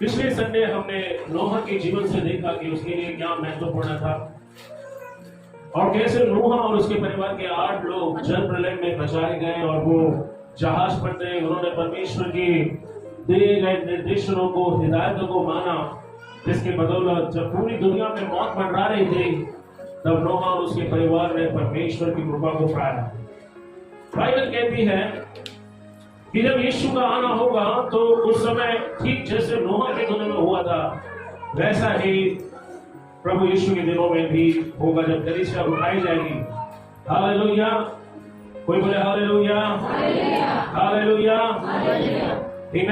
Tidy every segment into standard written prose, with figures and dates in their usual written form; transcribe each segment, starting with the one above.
पिछले संडे हमने नोहा के जीवन से देखा कि उसके लिए क्या महत्वपूर्ण था और कैसे नोहा और उसके परिवार के 8 लोग जल प्रलय में बचाए गए और वो जहाज पर थे। उन्होंने परमेश्वर की दिए गए निर्देशों को, हिदायतों को माना, जिसके बदौलत जब पूरी दुनिया में मौत मंडरा रही थी तब नोहा और उसके परिवार ने परमेश्वर की कृपा को पाया। बाइबल कहती है कि जब यीशु का आना होगा तो उस समय ठीक जैसे नोहा के दिनों में हुआ था वैसा ही प्रभु यीशु के दिनों में भी होगा, जब कलीसिया उठाई जाएगी। हालेलुया, कोई बोले हालेलुया, हालेलुया, आमीन।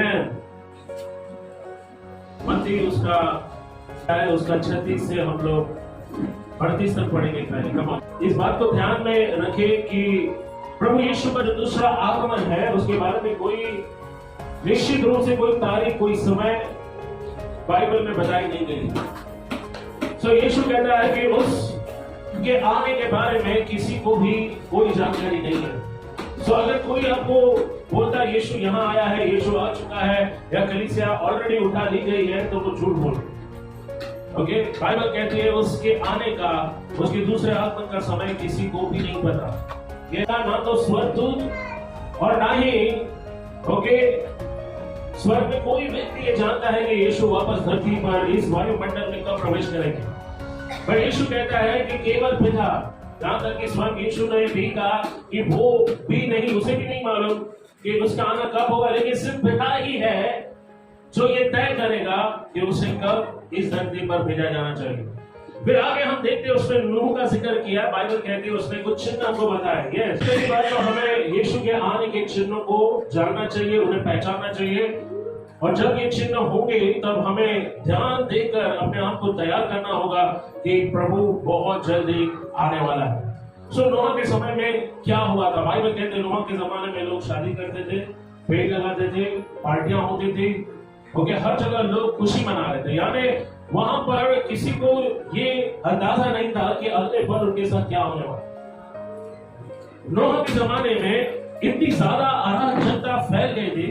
मत्ती उसका 36 से हम लोग 38 तक पढ़ेंगे। इस बात को ध्यान में रखें कि प्रभु यीशु का जो दूसरा आगमन है उसके बारे में कोई निश्चित रूप से कोई तारीख, कोई समय बाइबल में बताई नहीं गई। सो यीशु कहता है कि उसके आने के बारे में किसी को भी कोई जानकारी नहीं है। सो अगर कोई आपको बोलता है यीशु यहाँ आया है, यीशु आ चुका है या कलीसिया ऑलरेडी उठा ली गई है, तो वो झूठ बोल रहे। ओके, बाइबल कहती है उसके आने का, उसके दूसरे आगमन का समय किसी को भी नहीं पता। ये ना तो स्वर्गदूत और ना ही स्वर्ग में कोई व्यक्ति ये जानता है कि यीशु वापस धरती पर इस वायुमंडल में कब प्रवेश करेंगे। पर यीशु कहता है कि केवल पिता, जहां तक कि स्वयं यीशु ने भी कहा कि वो भी नहीं, उसे भी नहीं मालूम कि उसका आना कब होगा, लेकिन सिर्फ पिता ही है जो ये तय करेगा कि उसे कब इस धरती पर भेजा जाना चाहिए। फिर आगे हम देखते हैं उसने नूह का जिक्र किया। बाइबल कहती है उसने कुछ चिन्ह हमको बताया। यस, पहली बात तो हमें यीशु के आने के चिन्हों को जानना चाहिए, उन्हें पहचानना चाहिए, और जब ये चिन्ह होंगे तब हमें ध्यान देकर अपने आप को तैयार करना होगा कि प्रभु बहुत जल्दी आने वाला है। सो नोहा के समय में क्या हुआ था? बाइबल कहते हैं नोहा के जमाने में लोग शादी करते थे, पेड़ लगाते थे, पार्टियां होती थी, हर जगह लोग खुशी मना रहे थे। यानी वहां पर किसी को ये अंदाजा नहीं था कि अगले पल उनके साथ क्या होने वाला। नोहा के जमाने में इतनी ज्यादा अराजकता फैल गई थी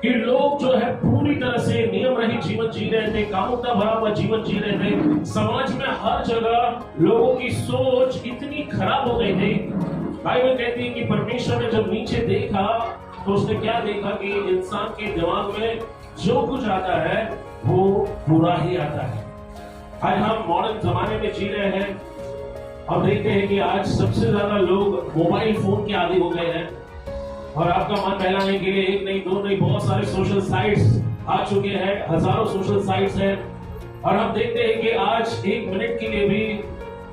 कि लोग जो है पूरी तरह से नियम रहित जीवन जी रहे थे, कामुकता भरा हुआ जीवन जी रहे थे। समाज में हर जगह लोगों की सोच इतनी खराब हो गई थी। बाइबल कहती है कि परमेश्वर ने जब नीचे देखा तो उसने क्या देखा कि इंसान के दिमाग में जो कुछ आता है वो बुरा ही आता है। आज हम मॉडर्न जमाने में जी रहे हैं। अब देखते हैं कि आज सबसे ज्यादा लोग मोबाइल फोन के आदी हो गए हैं और आपका मन बहलाने के लिए एक नहीं, दो नहीं, बहुत सारे सोशल साइट्स आ चुके हैं, हजारों सोशल साइट्स हैं। और हम देखते हैं कि आज 1 मिनट के लिए भी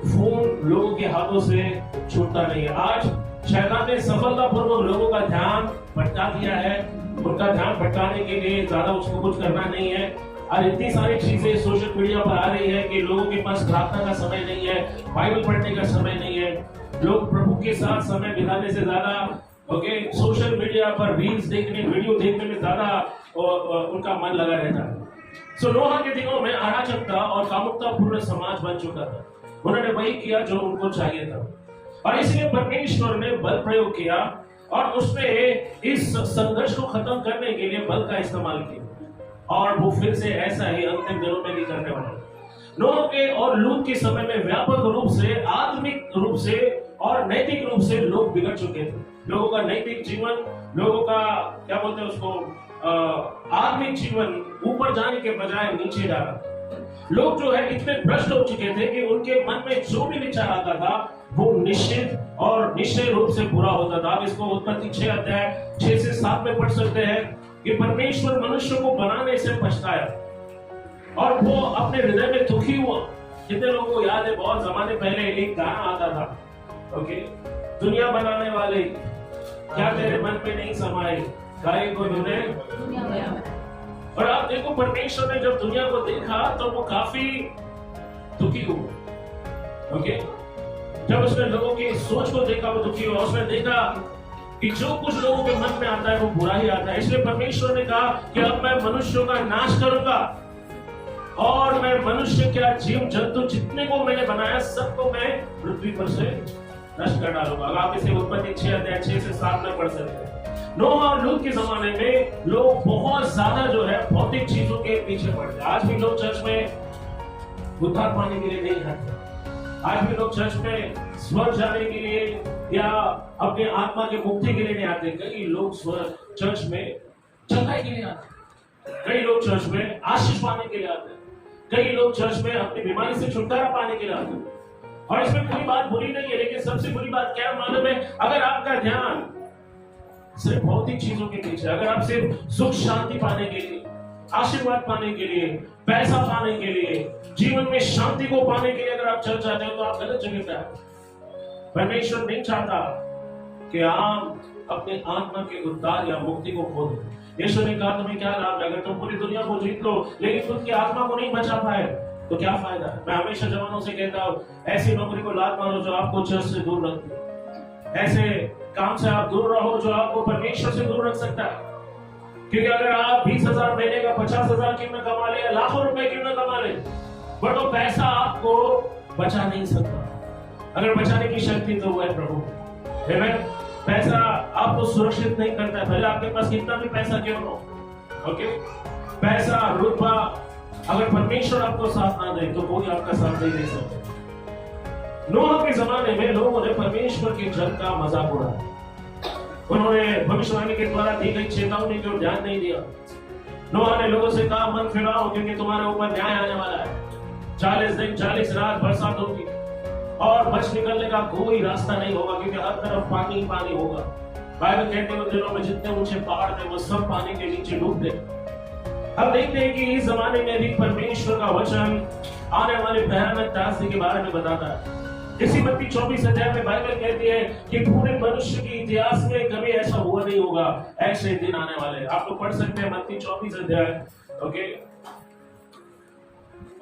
फोन लोगों के हाथों से छूटता नहीं है। आज शैतान ने सफलतापूर्वक लोगों का ध्यान भटका दिया है। उनका ध्यान भटकाने के लिए ज्यादा उसको कुछ करना नहीं है। और इतनी सारी चीजें सोशल मीडिया पर आ रही है कि लोगों के पास प्रार्थना का समय नहीं है, बाइबल पढ़ने का समय नहीं है। लोग प्रभु के साथ समय बिताने से ज्यादा सोशल मीडिया पर रील्स देखने, वीडियो देखने में ज्यादा उनका मन लगा रहता है। सो नोहा के दिनों में अराजकता और कामुकता पूर्ण समाज बन चुका था। उन्होंने वही किया जो उनको चाहिए था और इसलिए परमेश्वर ने बल प्रयोग किया और उसने इस संघर्ष को खत्म करने के लिए बल का इस्तेमाल किया और वो फिर से ऐसा ही अंतिम दिनों में नहीं करने वाला। नोह के और लूत के समय में व्यापक रूप से, आत्मिक रूप से और नैतिक रूप से लोग बिगड़ चुके थे। लोगों का नैतिक जीवन, लोगों का क्या बोलते हैं उसको, आत्मिक जीवन ऊपर जाने के बजाय नीचे जा रहा। लोग जो है इतने भ्रष्ट हो चुके थे कि उनके मन में जो भी विचार आता था वो निश्चित और निश्चय रूप से बुरा होता था। आप इसको उत्पत्ति 6 अध्याय 6 से 7 में पढ़ सकते हैं कि परमेश्वर मनुष्य को बनाने से पछताया और वो अपने हृदय में दुखी हुआ। कितने लोगों को याद है, बहुत जमाने पहले एक गाना आता था, दुनिया बनाने वाले क्या तेरे मन में नहीं समाए, गाय को ढूंढे। और आप देखो परमेश्वर ने जब दुनिया को देखा तो वो काफी दुखी हुआ। जब उसने लोगों की सोच को देखा वो दुखी हुआ। उसने देखा कि जो कुछ लोगों के मन में आता है वो बुरा ही आता है। इसलिए परमेश्वर ने कहा कि अब मैं मनुष्यों का नाश करूंगा और मैं मनुष्य क्या जीव जंतु जितने को मैंने बनाया सबको मैं पृथ्वी पर से नष्ट कर डालूंगा। आप इसे उत्पत्ति 6 अध्याय 6 से 7 में पढ़ सकते हैं। नोह और लूत के जमाने में लोग बहुत ज्यादा जो है भौतिक चीजों के पीछे पड़ते। आज भी लोग चर्च में उद्धार पाने के लिए नहीं आते। आज भी लोग चर्च में स्वर्ग जाने के लिए या अपने आत्मा के मुक्ति के लिए नहीं आते। कई लोग चर्च में चंगाई के लिए आते, कई लोग चर्च में आशीष पाने के लिए आते, कई लोग चर्च में अपनी बीमारी से छुटकारा पाने के लिए आते। और इसमें कोई बात बुरी नहीं है, लेकिन सबसे बुरी बात क्या मालूम है? अगर आपका ध्यान सिर्फ भौतिक चीजों के पीछे, अगर आप सिर्फ सुख शांति पाने के लिए, आशीर्वाद पाने के लिए, पैसा पाने के लिए, जीवन में शांति को पाने के लिए अगर आप चर्च आते हो तो आप गलत जगह पे आए। परमेश्वर नहीं चाहता कि आप अपने आत्मा के उद्धार या मुक्ति को खो दो। यीशु ने कहा तुम्हें क्या लाभ है अगर तुम पूरी दुनिया को जीत लो लेकिन खुद की आत्मा को नहीं बचा पाए तो क्या फायदा? मैं हमेशा जवानों से कहता हूँ ऐसी नौकरी को लात मारो जो आपको चर्च से दूर रखती है। ऐसे काम से आप दूर रहो जो आपको परमेश्वर से दूर रख सकता है। क्योंकि अगर आप 20,000 महीने का 50,000 क्यों न कमा ले, लाखों रुपए क्यों न कमा ले, बट वो पैसा आपको बचा नहीं सकता। अगर बचाने की शक्ति तो वो है प्रभु। पैसा आपको सुरक्षित नहीं करता है, भले आपके पास कितना भी पैसा क्यों हो। ओके, पैसा रुतबा अगर परमेश्वर आपको साथ ना दे तो कोई आपका साथ नहीं दे सकता। नूह के जमाने में लोगों ने परमेश्वर के जल का मजाक उड़ाया। उन्होंने भविष्यवाणी के द्वारा दी गई चेतावनी को ध्यान नहीं दिया। नूह ने लोगों से कहा मन फिराओ क्योंकि तुम्हारे ऊपर न्याय आने वाला है। 40 दिन 40 रात बरसात होगी और बच निकलने का कोई रास्ता नहीं होगा क्योंकि हर तरफ पानी ही पानी होगा। बाइबल कहते हैं उन दिनों में जितने ऊंचे पहाड़ थे वो सब पानी के नीचे डूब गए। अब देखते हैं कि इस जमाने में भी परमेश्वर का वचन आने वाले भयानक दास्ती के बारे में बताता है। इसी मत्ती 24 अध्याय में बाइबल कहती है कि पूरे मनुष्य के इतिहास में कभी ऐसा हुआ नहीं होगा, ऐसे दिन आने वाले। आप लोग पढ़ सकते हैं मत्ती 24 अध्याय, ओके,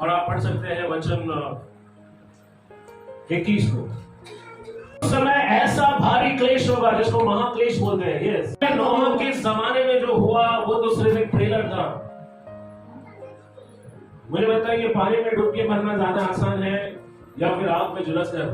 और आप पढ़ सकते हैं वचन 21 को। उस समय ऐसा भारी क्लेश होगा जिसको महाक्लेश बोलते हैं। यस, नूह के जमाने में जो हुआ वो तो सिर्फ एक ट्रेलर था। मुझे बताइए पानी में डूब के मरना ज्यादा आसान है या फिर आग में झुलस कर?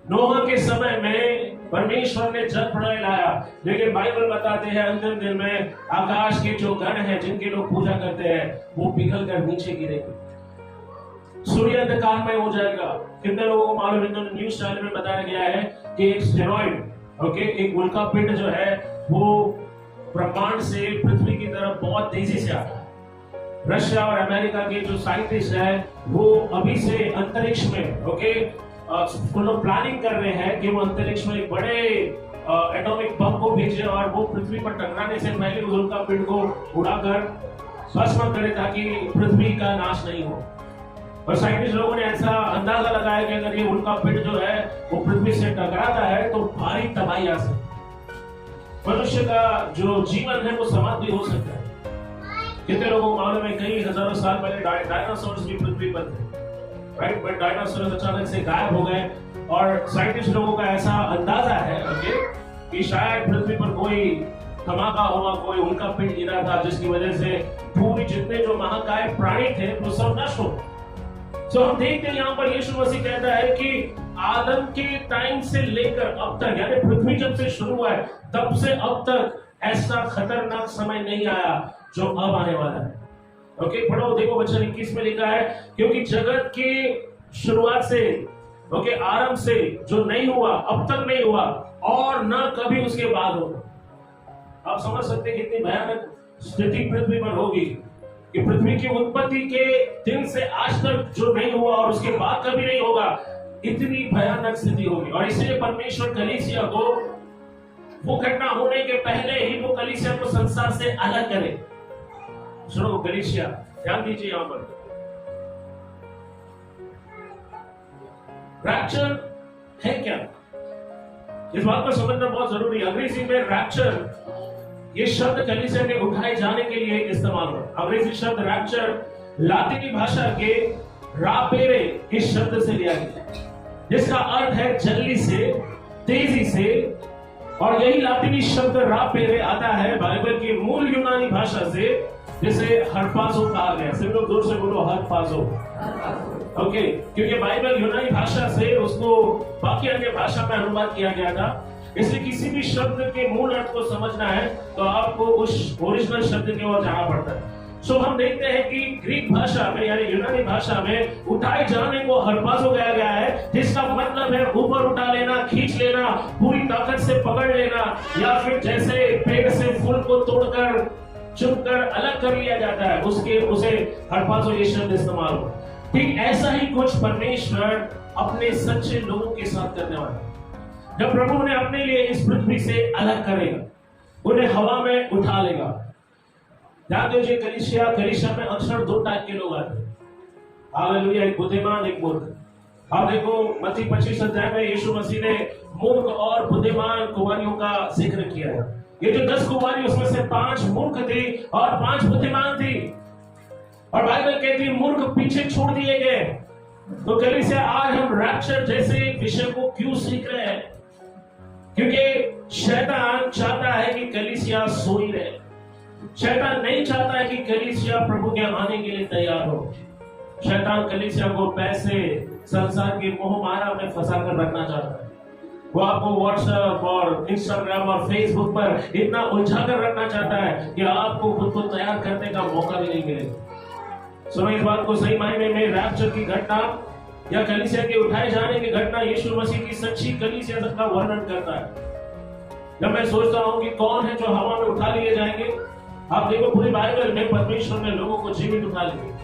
नूह के समय में परमेश्वर ने जल प्रलय लाया, लेकिन बाइबल बताते हैं अंतिम दिन में आकाश के जो गण हैं जिनके लोग पूजा करते हैं वो पिघल कर नीचे गिरेंगे, सूर्य अंधकार में हो जाएगा। कितने लोगों को मालूम है? न्यूज चैनल में बताया गया है कि एक स्टेरॉइड, ओके, एक उल्का पिंड जो है वो ब्रह्मांड से पृथ्वी की तरफ बहुत तेजी से आता है। रशिया और अमेरिका के जो साइंटिस्ट हैं वो अभी से अंतरिक्ष में, ओके, प्लानिंग कर रहे हैं कि वो अंतरिक्ष में एक बड़े एटॉमिक बम को भेजे और वो पृथ्वी पर टकराने से पहले उस उल्का पिंड को उड़ाकर भस्म करे ताकि पृथ्वी का नाश नहीं हो। और साइंटिस्ट लोगों ने ऐसा अंदाजा लगाया कि अगर ये उल्का पिंड जो है वो पृथ्वी से टकराता है तो भारी तबाही आ सकती है। मनुष्य का जो जीवन है वो समाप्त भी हो सकता है। कितने लोगों को मालूम है कई हजारों साल पहले डायनासोर्स भी पृथ्वी पर थे, राइट? बट डायनासोर्स अचानक से गायब हो गए और साइंटिस्ट लोगों का ऐसा अंदाजा है, ओके, कि शायद पृथ्वी पर कोई धमाका हुआ, कोई उल्का पिंड गिरा था जिसकी वजह से पूरी जितने जो महाकाय प्राणी थे वो सब नष्ट हो गए। तो हम देखते हैं यहाँ पर यीशु मसीह कहता है कि आदम के टाइम से लेकर अब तक, यानी पृथ्वी जब से शुरू हुआ है तब से अब तक ऐसा खतरनाक समय नहीं आया जो अब आने वाला है। ओके, पढ़ो, देखो वचन 21 में लिखा है क्योंकि जगत की शुरुआत से, ओके, आरंभ से जो नहीं हुआ अब तक नहीं हुआ और न कभी उसके बाद होगा। आप समझ सकते हैं कितनी भयानक स्थिति पृथ्वी पर होगी कि पृथ्वी की उत्पत्ति के दिन से आज तक जो नहीं हुआ और उसके बाद कभी नहीं होगा, इतनी भयानक स्थिति होगी। और इसलिए परमेश्वर कलीसिया को वो घटना होने के पहले ही वो कलीसिया को संसार से अलग करे। सुनो कलीसिया, ध्यान दीजिए यहां पर रैप्चर है क्या, इस बात को समझना बहुत जरूरी है। अंग्रेजी में रैप्चर ये शब्द कलीसिया के उठाए जाने के लिए इस्तेमाल हुआ। अंग्रेजी शब्द रैप्चर लातिनी भाषा के रापेरे इस शब्द से लिया गया जिसका अर्थ है जल्दी से, तेजी से। और यही लातिनी शब्द रापेरे आता है बाइबल की मूल यूनानी भाषा से जिसे हरपाजो कहा गया। सब लोग जोर से बोलो हरपाजो, ओके, क्योंकि बाइबल यूनानी भाषा से उसको बाकी अन्य भाषा में अनुवाद किया गया था। इसलिए किसी भी शब्द के मूल अर्थ को समझना है तो आपको उस ओरिजिनल शब्द की ओर जाना पड़ता है। सो हम देखते हैं कि ग्रीक भाषा में यानी यूनानी भाषा में उठाए जाने को हरपाजो कहा गया है, जिसका मतलब है ऊपर उठा लेना, खींच लेना, पूरी ताकत से पकड़ लेना, या फिर जैसे पेड़ से फूल को तोड़कर चुनकर अलग कर लिया जाता है उसे हरपाजो ये शब्द इस्तेमाल हुआ। ठीक ऐसा ही कुछ परमेश्वर अपने सच्चे लोगों के साथ करने वाला है। जब प्रभु ने अपने लिए इस पृथ्वी से अलग करेगा, उन्हें हवा में उठा लेगा। ध्यान दीजिए, कलीसिया में अक्सर दो टाइप के लोग आते हैं। हालेलुया, एक बुद्धिमान, एक मूर्ख। आप देखो मत्ती 25 अध्याय में यीशु मसीह ने मूर्ख और बुद्धिमान कुमारियों का जिक्र किया है। ये जो 10 कुमारी, उसमें से 5 मूर्ख थी और 5 बुद्धिमान थी। और बाइबल कहती है मूर्ख पीछे छोड़ दिए गए। तो कलीसिया आज हम रैप्चर जैसे विषय को क्यों सीख रहे हैं? क्योंकि शैतान चाहता है कि कलीसिया सोई रहे। शैतान नहीं चाहता है कि कलीसिया प्रभु के आने के लिए तैयार हो। शैतान कलीसिया को पैसे, संसार के मोह माया में फंसा कर रखना चाहता है। वो आपको व्हाट्सएप और इंस्टाग्राम और फेसबुक पर इतना उलझा कर रखना चाहता है कि आपको खुद को तैयार करने का मौका भी नहीं मिलेगा। सुनो इस बात को, सही मायने में रैप्चर की घटना या कलीसिया के उठाए जाने की घटना यीशु मसीह की सच्ची कलीसिया का वर्णन करता है। जब मैं सोचता हूँ कि कौन है जो हवा में उठा लिए जाएंगे, आप देखो पूरी बाइबल में परमेश्वर ने लोगों को जीवित उठा लिया।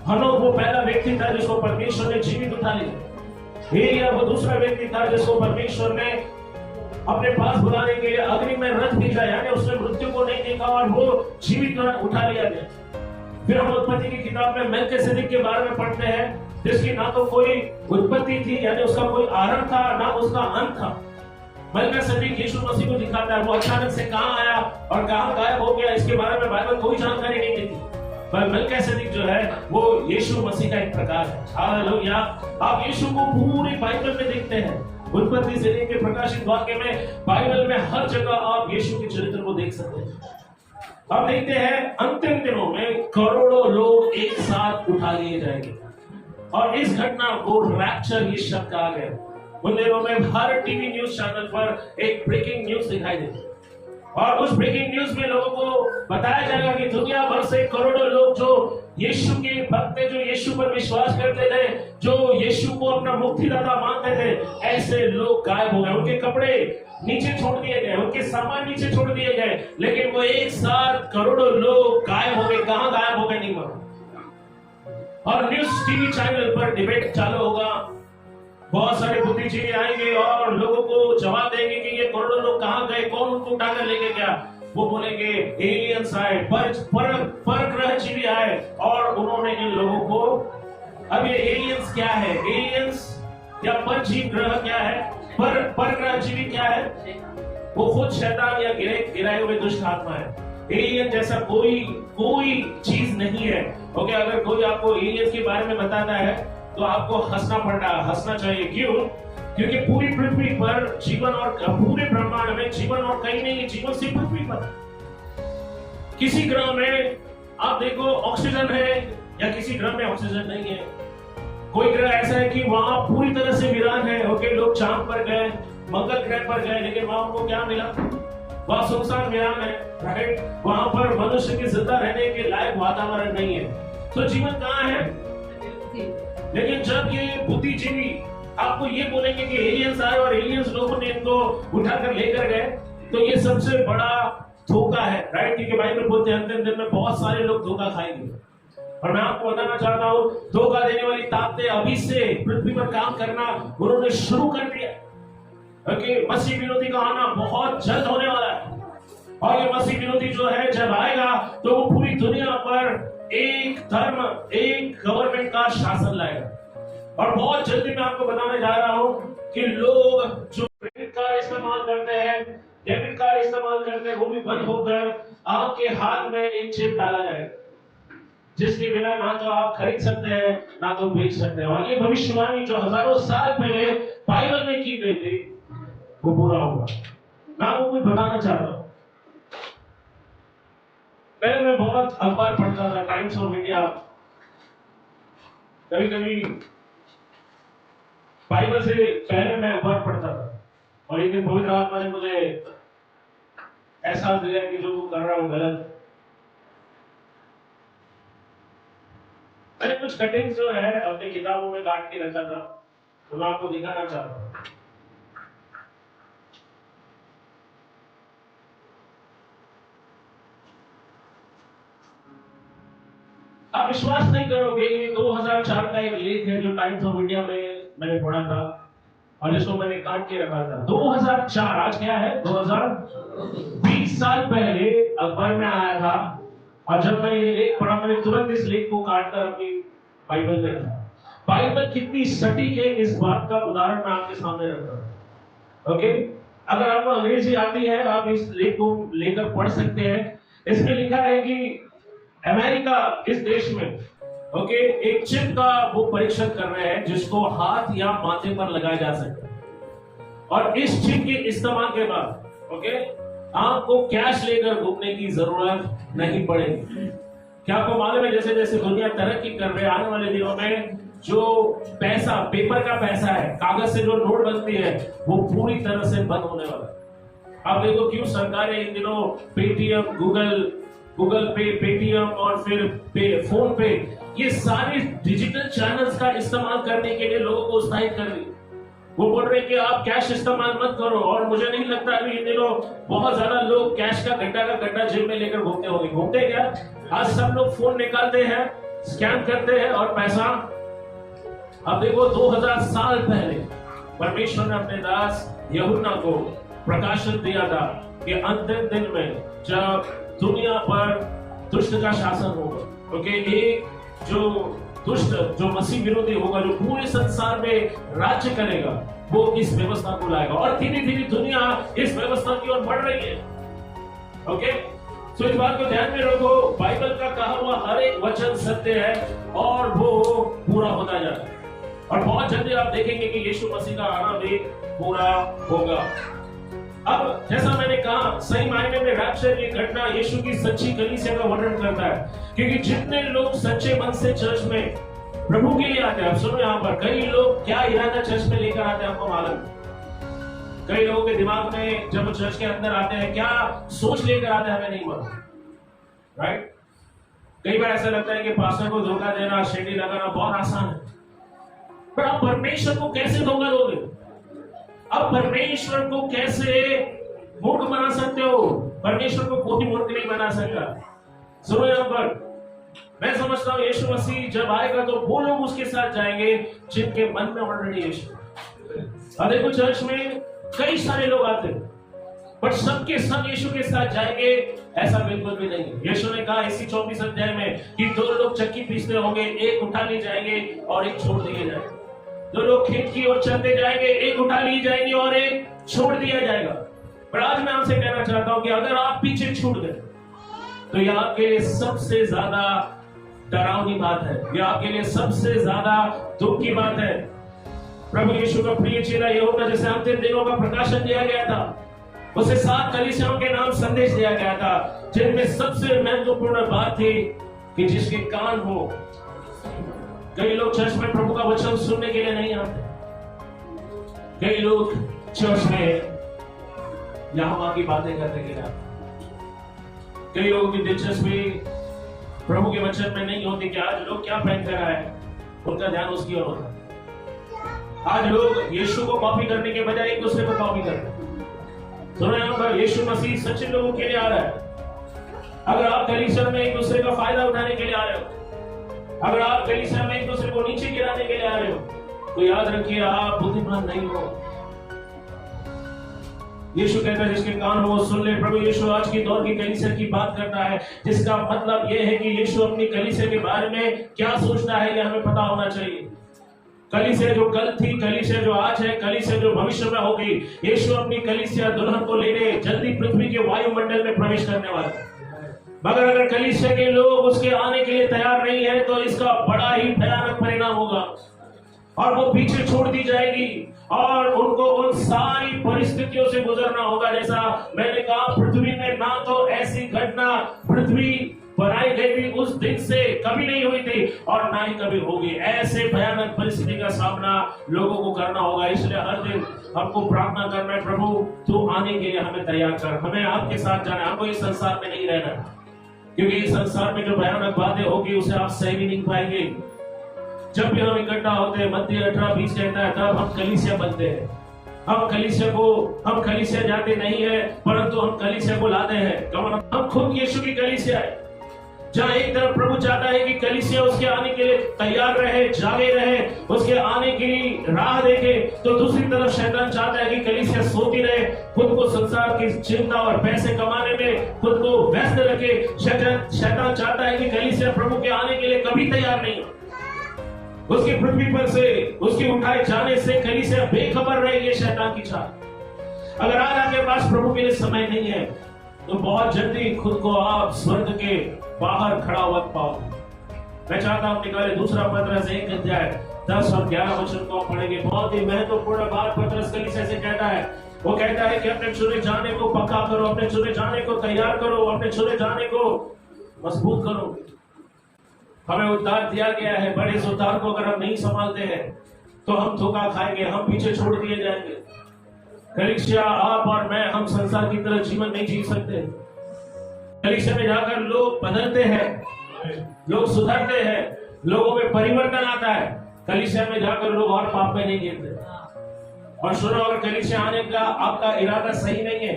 हनोक वो पहला व्यक्ति था जिसको परमेश्वर ने जीवित उठा लिया। एलिया वो दूसरा व्यक्ति था जिसको परमेश्वर ने अपने पास बुलाने के लिए अग्नि में रथ भेजा, यानी उसने मृत्यु को नहीं देखा और वो जीवित उठा लिया गया। फिर हम उत्पत्ति की किताब में मेल्किसेदेक के बारे में पढ़ते हैं, जिसकी ना तो कोई उत्पत्ति थी यानी उसका कोई आरंभ था, ना उसका अंत था। मेल्किसेदेक यीशु मसीह को दिखाता है। वो अचानक से कहां आया और कहां गायब हो गया, इसके बारे में बाइबल कोई जानकारी नहीं देती। पर मेल्किसेदेक जो है वो यीशु मसीह का एक प्रकार है। हालेलुया। आप यीशु को पूरी बाइबल में देखते हैं, उत्पत्ति से लेकर प्रकाशित वाक्य में, बाइबल में हर जगह आप यीशु के चरित्र को देख सकते हैं। अब देखते हैं अंतिम दिनों में करोड़ों लोग एक साथ उठा लिए जाएंगे और इस घटना को रैप्चर ये शब्द कहा गया। उन दिनों में हर टीवी न्यूज चैनल पर एक ब्रेकिंग न्यूज दिखाई देती और उस ब्रेकिंग न्यूज में लोगों को बताया जाएगा कि दुनिया भर से करोड़ों लोग जो यीशु के भक्त थे, जो यीशु पर विश्वास करते थे, जो यीशु को अपना मुक्तिदाता मानते थे, ऐसे लोग गायब हो गए। उनके कपड़े नीचे छोड़ दिए गए, उनके सामान नीचे छोड़ दिए गए, लेकिन वो एक साथ करोड़ों लोग गायब हो गए। कहां गायब हो गए नहीं मालूम। और न्यूज टीवी चैनल पर डिबेट चालू होगा, बहुत सारे बुद्धिजीवी आएंगे और लोगों को जवाब देंगे कि ये करोड़ों लोग कहां गए, कौन उनको उठाकर लेके गया। वो बोलेंगे एलियंस आए, पर ग्रह जीवी आए और उन्होंने इन लोगों को। अब ये एलियंस क्या है? एलियंस या परजीव ग्रह क्या है? पर ग्रह जीवी क्या है? वो खुद शैतान या गिराए हुए दुष्ट आत्मा है। एलियन जैसा कोई चीज नहीं है। ओके, अगर कोई आपको एलियंस के बारे में बताता है तो आपको हंसना चाहिए। क्यों? क्योंकि पूरी पृथ्वी पर जीवन और पूरे ब्रह्मांड में जीवन और कहीं नहीं है, जीवन सिर्फ पृथ्वी पर। किसी ग्रह में आप देखो ऑक्सीजन है या किसी ग्रह में ऑक्सीजन नहीं है। कोई ग्रह ऐसा है कि वहां पूरी तरह से वीरान है। ओके, लोग चांद पर गए, मंगल ग्रह पर गए, लेकिन वहां उनको क्या मिला? वहां सुनसान वीरान है, राइट? वहां पर मनुष्य के जिंदा रहने के लायक वातावरण नहीं है। तो जीवन कहां है? लेकिन जब ये बुद्धिजीवी आपको ये बोलेंगे कि एलियंस आए और एलियंस लोगों ने इनको उठाकर लेकर गए, तो ये सबसे बड़ा धोखा है, राइट? क्योंकि बाइबल बोलते हैं अंतिम दिन में बहुत सारे लोग धोखा खाएंगे। और मैं आपको बताना चाहता हूं, धोखा देने वाली ताकतें अभी से पृथ्वी पर काम करना उन्होंने शुरू कर दिया। ओके, मसीह विरोधी का आना बहुत जल्द होने वाला है और ये मसीह विरोधी जो है जब आएगा तो वो पूरी दुनिया पर एक धर्म, एक गवर्नमेंट का शासन लाएगा। और बहुत जल्दी मैं आपको बताने जा रहा हूं कि लोग जो क्रेडिट कार्ड इस्तेमाल करते हैं, डेबिट कार्ड इस्तेमाल करते हैं, वो भी बंद होकर आपके हाथ में एक चिप डाला जाएगा, जिसके बिना ना तो आप खरीद सकते हैं ना तो बेच सकते हैं। और ये भविष्यवाणी जो हजारों साल पहले बाइबल में की गई थी वो पूरा होगा। मैं आपको कुछ बताना चाहता हूं। पहले मैं बहुत अखबार पढ़ता था, टाइम्स ऑफ इंडिया, कभी कभी बाइबल से पहले मैं अखबार पढ़ता था। और एक दिन पवित्र आत्मा ने मुझे एहसास दिया कि जो कर रहा हूं गलत। मैंने कुछ कटिंग्स जो है अपनी किताबों में काट के रखा था, तो मैं आपको दिखाना चाहता हूं। आप विश्वास नहीं करोगे, 2004 का एक लेख है जो टाइम्स ऑफ इंडिया में मैंने पढ़ा था और जिसको मैंने काट के रखा था। 2004, आज क्या है 2020 साल पहले अखबार में आया था, और जब मैं ये लेख पढ़ा मैंने तुरंत इस लेख को काटकर अपनी बाइबल में रखा। बाइबल कितनी सटीक है इस बात का उदाहरण मैं आपके सामने रख रहा हूं। ओके, अगर आपको अंग्रेजी आती है आप इस लेख को लेकर पढ़ सकते हैं। इसमें लिखा है कि अमेरिका इस देश में एक चिप का वो परीक्षण कर रहे हैं जिसको हाथ या माथे पर लगाया जा सकता है, और इस चिप के इस्तेमाल के बाद आपको कैश लेकर घूमने की जरूरत नहीं पड़ेगी। क्या आपको मालूम है जैसे जैसे दुनिया तरक्की कर रही है, आने वाले दिनों में जो पैसा पेपर का पैसा है, कागज से जो नोट बनती है, वो पूरी तरह से बंद होने वाला है। आप देखो क्यों सरकारें इन दिनों पेटीएम, गूगल पे, पेटीएम और फिर फोन पे, ये सारे डिजिटल चैनल्स का इस्तेमाल करने के लिए लोगों को उत्साहित कर रही है। वो बोल रहे हैं कि आप कैश इस्तेमाल मत करो, और मुझे नहीं लगता अभी इन दिनों बहुत ज्यादा लोग कैश का गड्ढा जेब में लेकर घूमते होंगे। घूमते क्या, आज सब लोग फोन निकालते हैं, स्कैन करते हैं और पैसा। अब देखो 2000 साल पहले परमेश्वर ने अपने दास यूहन्ना को प्रकाशन दिया था कि अंतिम दिन में जब दुनिया पर दुष्ट का शासन होगा, एक जो दुष्ट, जो मसीह विरोधी होगा, जो पूरे संसार में राज्य करेगा, वो इस व्यवस्था को लाएगा। और धीरे धीरे दुनिया इस व्यवस्था की ओर बढ़ रही है। तो इस बात को ध्यान में रखो, बाइबल का कहा हुआ हर एक वचन सत्य है और वो पूरा होता जा रहा है। और बहुत जल्दी आप देखेंगे कि यीशु मसीह का आना भी पूरा होगा। अब जैसा मैंने कहा, सही मायने में रैप्चर की घटना यीशु की सच्ची कलीसिया का वर्णन करता है, क्योंकि जितने लोग सच्चे मन से चर्च में प्रभु के लिए आते हैं, आप सुनो यहाँ पर कई लोग क्या इरादा चर्च में लेकर आते हैं आपको मालूम? कई लोगों के दिमाग में जब वो चर्च के अंदर आते हैं क्या सोच लेकर आते हैं हमें नहीं मालूम, राइट? कई बार ऐसा लगता है कि पास्टर को धोखा देना, शेडी लगाना बहुत आसान है, पर आप परमेश्वर को कैसे धोखा दोगे? अब परमेश्वर को कैसे मूर्ख बना सकते हो? परमेश्वर को कोई मूर्ख नहीं बना सकता। सुनो यहाँ पर, मैं समझता हूँ यीशु मसीह जब आएगा तो वो लोग उसके साथ जाएंगे जिनके मन में ऑलरेडी यीशु। अब देखो चर्च में कई सारे लोग आते हैं, पर सबके सब यीशु के साथ जाएंगे ऐसा बिल्कुल भी नहीं। यीशु ने कहा इसी 24 अध्याय में कि 2 लोग चक्की पीसते होंगे, एक उठा लिए जाएंगे और एक छोड़ दिए जाएंगे। 2 लोग खेत की ओर चलते जाएंगे, एक उठा ली जाएंगे और एक छोड़ दिया जाएगा। पर आज मैं आपसे कहना चाहता हूं कि अगर आप पीछे छूट गए तो यह आपके लिए सबसे ज्यादा डरावनी बात है, यह आपके लिए सबसे ज्यादा दुख की बात है। प्रभु यीशु का प्रिय चेला यूहन्ना, जिसे अंतिम दिनों का प्रकाशन दिया गया था, उसे 7 कलीसियाओं के नाम संदेश दिया गया था, जिनमें सबसे महत्वपूर्ण बात थी कि जिसके कान हो। कई लोग चर्च में प्रभु का वचन सुनने के लिए नहीं आते, कई लोग चर्च में यहां वहां की बातें करने के लिए आते, कई लोगों की दिलचस्पी प्रभु के वचन में नहीं होती कि आज लोग क्या पहन कर आए, उनका ध्यान उसकी ओर होता है। आज लोग यीशु को कॉपी करने के बजाय एक दूसरे को कॉपी करते हैं। सुनो यहाँ पर, यीशु मसीह सच्चे लोगों के लिए आ रहा है। अगर आप कलीसिया में एक दूसरे का फायदा उठाने के लिए आ रहे हो, अगर आप कलीसिया में एक दूसरे को नीचे गिराने के लिए आ रहे हो, तो याद रखिए आप बुद्धिमान नहीं हो। यीशु कहता है जिसके कान हो वो सुन ले। प्रभु यीशु आज की दौर की कलीसिया की बात करता है, जिसका मतलब यह है कि यीशु अपनी कलीसिया के बारे में क्या सोचता है ये हमें पता होना चाहिए। कलीसिया जो कल थी, कलीसिया जो आज है, कलीसिया जो भविष्य में होगी। यीशु अपनी कलीसिया दुल्हन को लेने जल्दी पृथ्वी के वायुमंडल में प्रवेश करने वाला है, मगर अगर कलीसिया के लोग उसके आने के लिए तैयार नहीं है तो इसका बड़ा ही भयानक परिणाम होगा और वो पीछे छोड़ दी जाएगी और उनको उन सारी परिस्थितियों से गुजरना होगा। जैसा मैंने कहा, पृथ्वी में ना तो ऐसी घटना पृथ्वी बनाई गई थी उस दिन से कभी नहीं हुई थी और ना ही कभी होगी। ऐसे भयानक परिस्थिति का सामना लोगों को करना होगा। इसलिए हर दिन हमको प्रार्थना करना है, प्रभु तू आने के लिए हमें तैयार कर, हमें आपके साथ जाना है, हमको इस संसार में नहीं रहना, क्योंकि इस संसार में जो भयानक बातें होगी उसे आप सह भी नहीं पाएंगे। जब भी हम इकट्ठा होते हैं, मत्ती 18:20 कहता है, तब हम कलीसिया बनते हैं। हम कलीसिया जाते नहीं है, परंतु हम कलीसिया को लाते हैं। हम खुद यीशु की कलीसिया है, जहाँ एक तरफ प्रभु चाहता है कि कलीसिया उसके आने के लिए तैयार रहे, जागे रहे, उसके आने की राह देखे, तो दूसरी तरफ शैतान चाहता है कि कलीसिया सोती रहे, खुद को संसार की चिंता और पैसे कमाने में खुद को व्यस्त रखे। शैतान चाहता है कि कलीसिया प्रभु के आने के लिए कभी तैयार नहीं हो, उसकी पृथ्वी पर से उसके उठाए जाने से कलीसिया बेखबर रहे। ये शैतान की चाल। अगर आज आपके पास प्रभु के लिए समय नहीं है, तो बहुत जल्दी खुद को आप स्वर्ग के बाहर खड़ा हुआ पाओगे। मैं चाहता हूं निकाले दूसरा पत्रस 1:10 और 11 वचन को पढ़ेंगे। बहुत ही महत्वपूर्ण बात पत्रस कलीसिया से कहता है। वो कहता है कि अपने चुने जाने को पक्का करो, अपने चुने जाने को तैयार करो, अपने चुने जाने को मजबूत करो। हमें उद्धार दिया गया है, बड़े इस उद्धार को अगर हम नहीं संभालते हैं तो हम धोखा खाएंगे, हम पीछे छोड़ दिए जाएंगे। कलीसिया आप और मैं, हम संसार की तरह जीवन नहीं जी सकते। कलीसिया में जाकर लोग बदलते हैं, लोग सुधरते हैं, लोगों में परिवर्तन आता है। कलीसिया में जाकर लोग और पाप में नहीं गिरते। और सुनो, अगर कलीसिया आने का आपका इरादा सही नहीं है,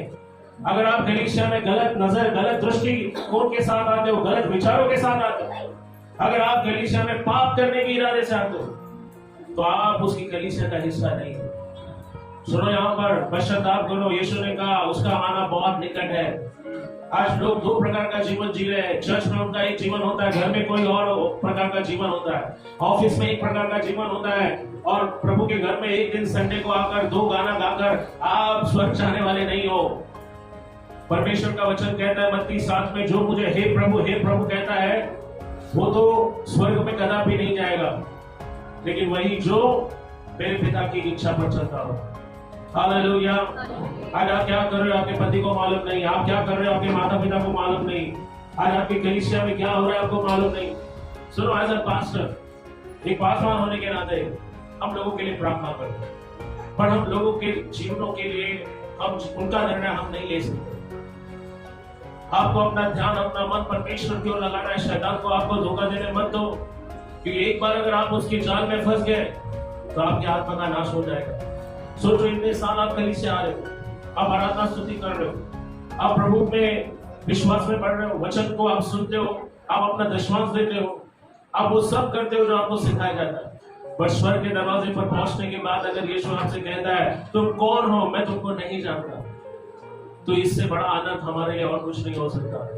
अगर आप कलीसिया में गलत नजर, गलत दृष्टिकोण के साथ आते हो, गलत विचारों के साथ आते हो, अगर आप कलीसिया में पाप करने के इरादे से आते हो, तो आप उसकी कलीसिया का हिस्सा नहीं हो। सुनो, यहाँ पर पश्चाताप करो। यीशु ने कहा उसका आना बहुत निकट है। आज लोग दो प्रकार का जीवन जी रहे हैं। चर्च में उनका एक जीवन होता है, घर में कोई और प्रकार का जीवन होता है, ऑफिस में एक प्रकार का जीवन होता है, और प्रभु के घर में एक दिन संडे को आकर 2 गाना गाकर आप स्वर्ग जाने वाले नहीं हो। परमेश्वर का वचन कहता है मत्ती 7 में, जो मुझे हे प्रभु कहता है वो तो स्वर्ग में कदापि नहीं जाएगा, लेकिन वही जो मेरे पिता की इच्छा पर चलता हो। हालेलुया। आज आप क्या कर रहे हो आपके पति को मालूम नहीं, आप क्या कर रहे हो आपके माता पिता को मालूम नहीं, आज आपकी कलीसिया में क्या हो रहा है आपको मालूम नहीं। सुनो, एज अ पास्टर, एक पासवान होने के नाते हम लोगों के लिए प्रार्थना करते हैं, पर हम लोगों के जीवनों के लिए हम उनका निर्णय हम नहीं ले सकते। आपको अपना ध्यान, अपना मन परमेश्वर की ओर लगाना है। शैतान को आपको धोखा देने मत दो, क्योंकि एक बार अगर आप उसके जाल में फंस गए तो आपकी आत्मा का नाश हो जाएगा। सोचो, इतने साल आप कलीसिया आ रहे हो, आप आराधना स्तुति कर रहे हो, आप प्रभु में विश्वास में बढ़ रहे हो, वचन को आप सुनते हो, आप अपना दशमांश देते हो, आप वो सब करते हो जो आपको सिखाया जाता है। पर स्वर्ग के दरवाजे पर पहुंचने के बाद अगर यीशु आपसे कहता है तुम कौन हो, मैं तुमको नहीं जानता, तो इससे बड़ा आनंद हमारे लिए और कुछ नहीं हो सकता।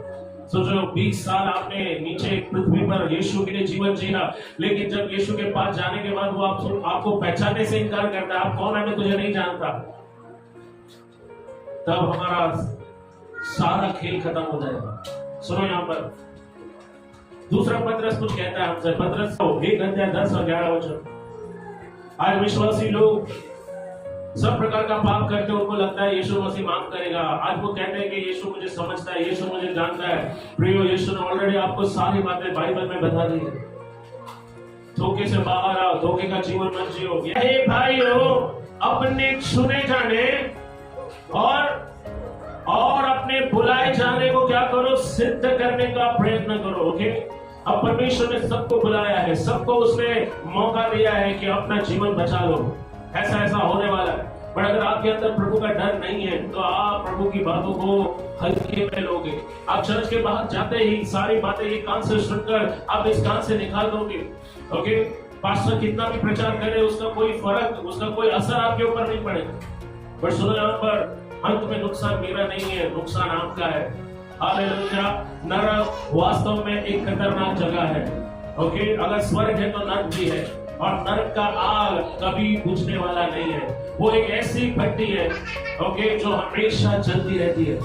सोचो, 20 साल आपने नीचे पृथ्वी पर यीशु के लिए जीवन जिया, लेकिन जब यीशु के पास जाने के बाद वो आपको पहचानने से इनकार करता है, आप कौन है, मैं तुझे नहीं जानता, तब हमारा सारा खेल खत्म हो जाएगा। सुनो, यहाँ पर दूसरा पत्रस कुछ कहता है हमसे। पत्रस 1:10 और 11 वचन। आज विश्वासी लोग सब प्रकार का पाप करते हैं, उनको लगता है यीशु मसीह माफ करेगा। आज वो कहते हैं कि यीशु मुझे समझता है, यीशु मुझे जानता है। प्रियो, यीशु ने ऑलरेडी आपको सारी बातें बाइबल में बता दी है। धोखे से बाहर आओ, धोखे का जीवन मत जियो। हे भाइयों, अपने चुने जाने और अपने बुलाए जाने को क्या करो, सिद्ध करने का प्रयत्न करो। ओके, अब परमेश्वर ने सबको बुलाया है, सबको उसने मौका दिया है कि अपना जीवन बचा लो। ऐसा होने वाला है, पर अगर आपके अंदर प्रभु का डर नहीं है तो आप प्रभु की बातों को हल्के में लोगे। आप चर्च के बाहर जाते ही सारी बातें एक कान से सुनकर आप इस कान से निकाल दोगे। ओके, पास्टर कितना भी प्रचार करे, उसका कोई फर्क, उसका कोई असर आपके ऊपर नहीं पड़ेगा। पर सुनो, यहाँ पर अंत में नुकसान मेरा नहीं है, नुकसान आपका है। हालेलुया। नरक वास्तव में एक खतरनाक जगह है। ओके, अगर स्वर्ग है तो नरक भी है, और नरक का आग कभी बुझने वाला नहीं है। वो एक ऐसी भट्टी है, ओके, जो हमेशा जलती रहती है।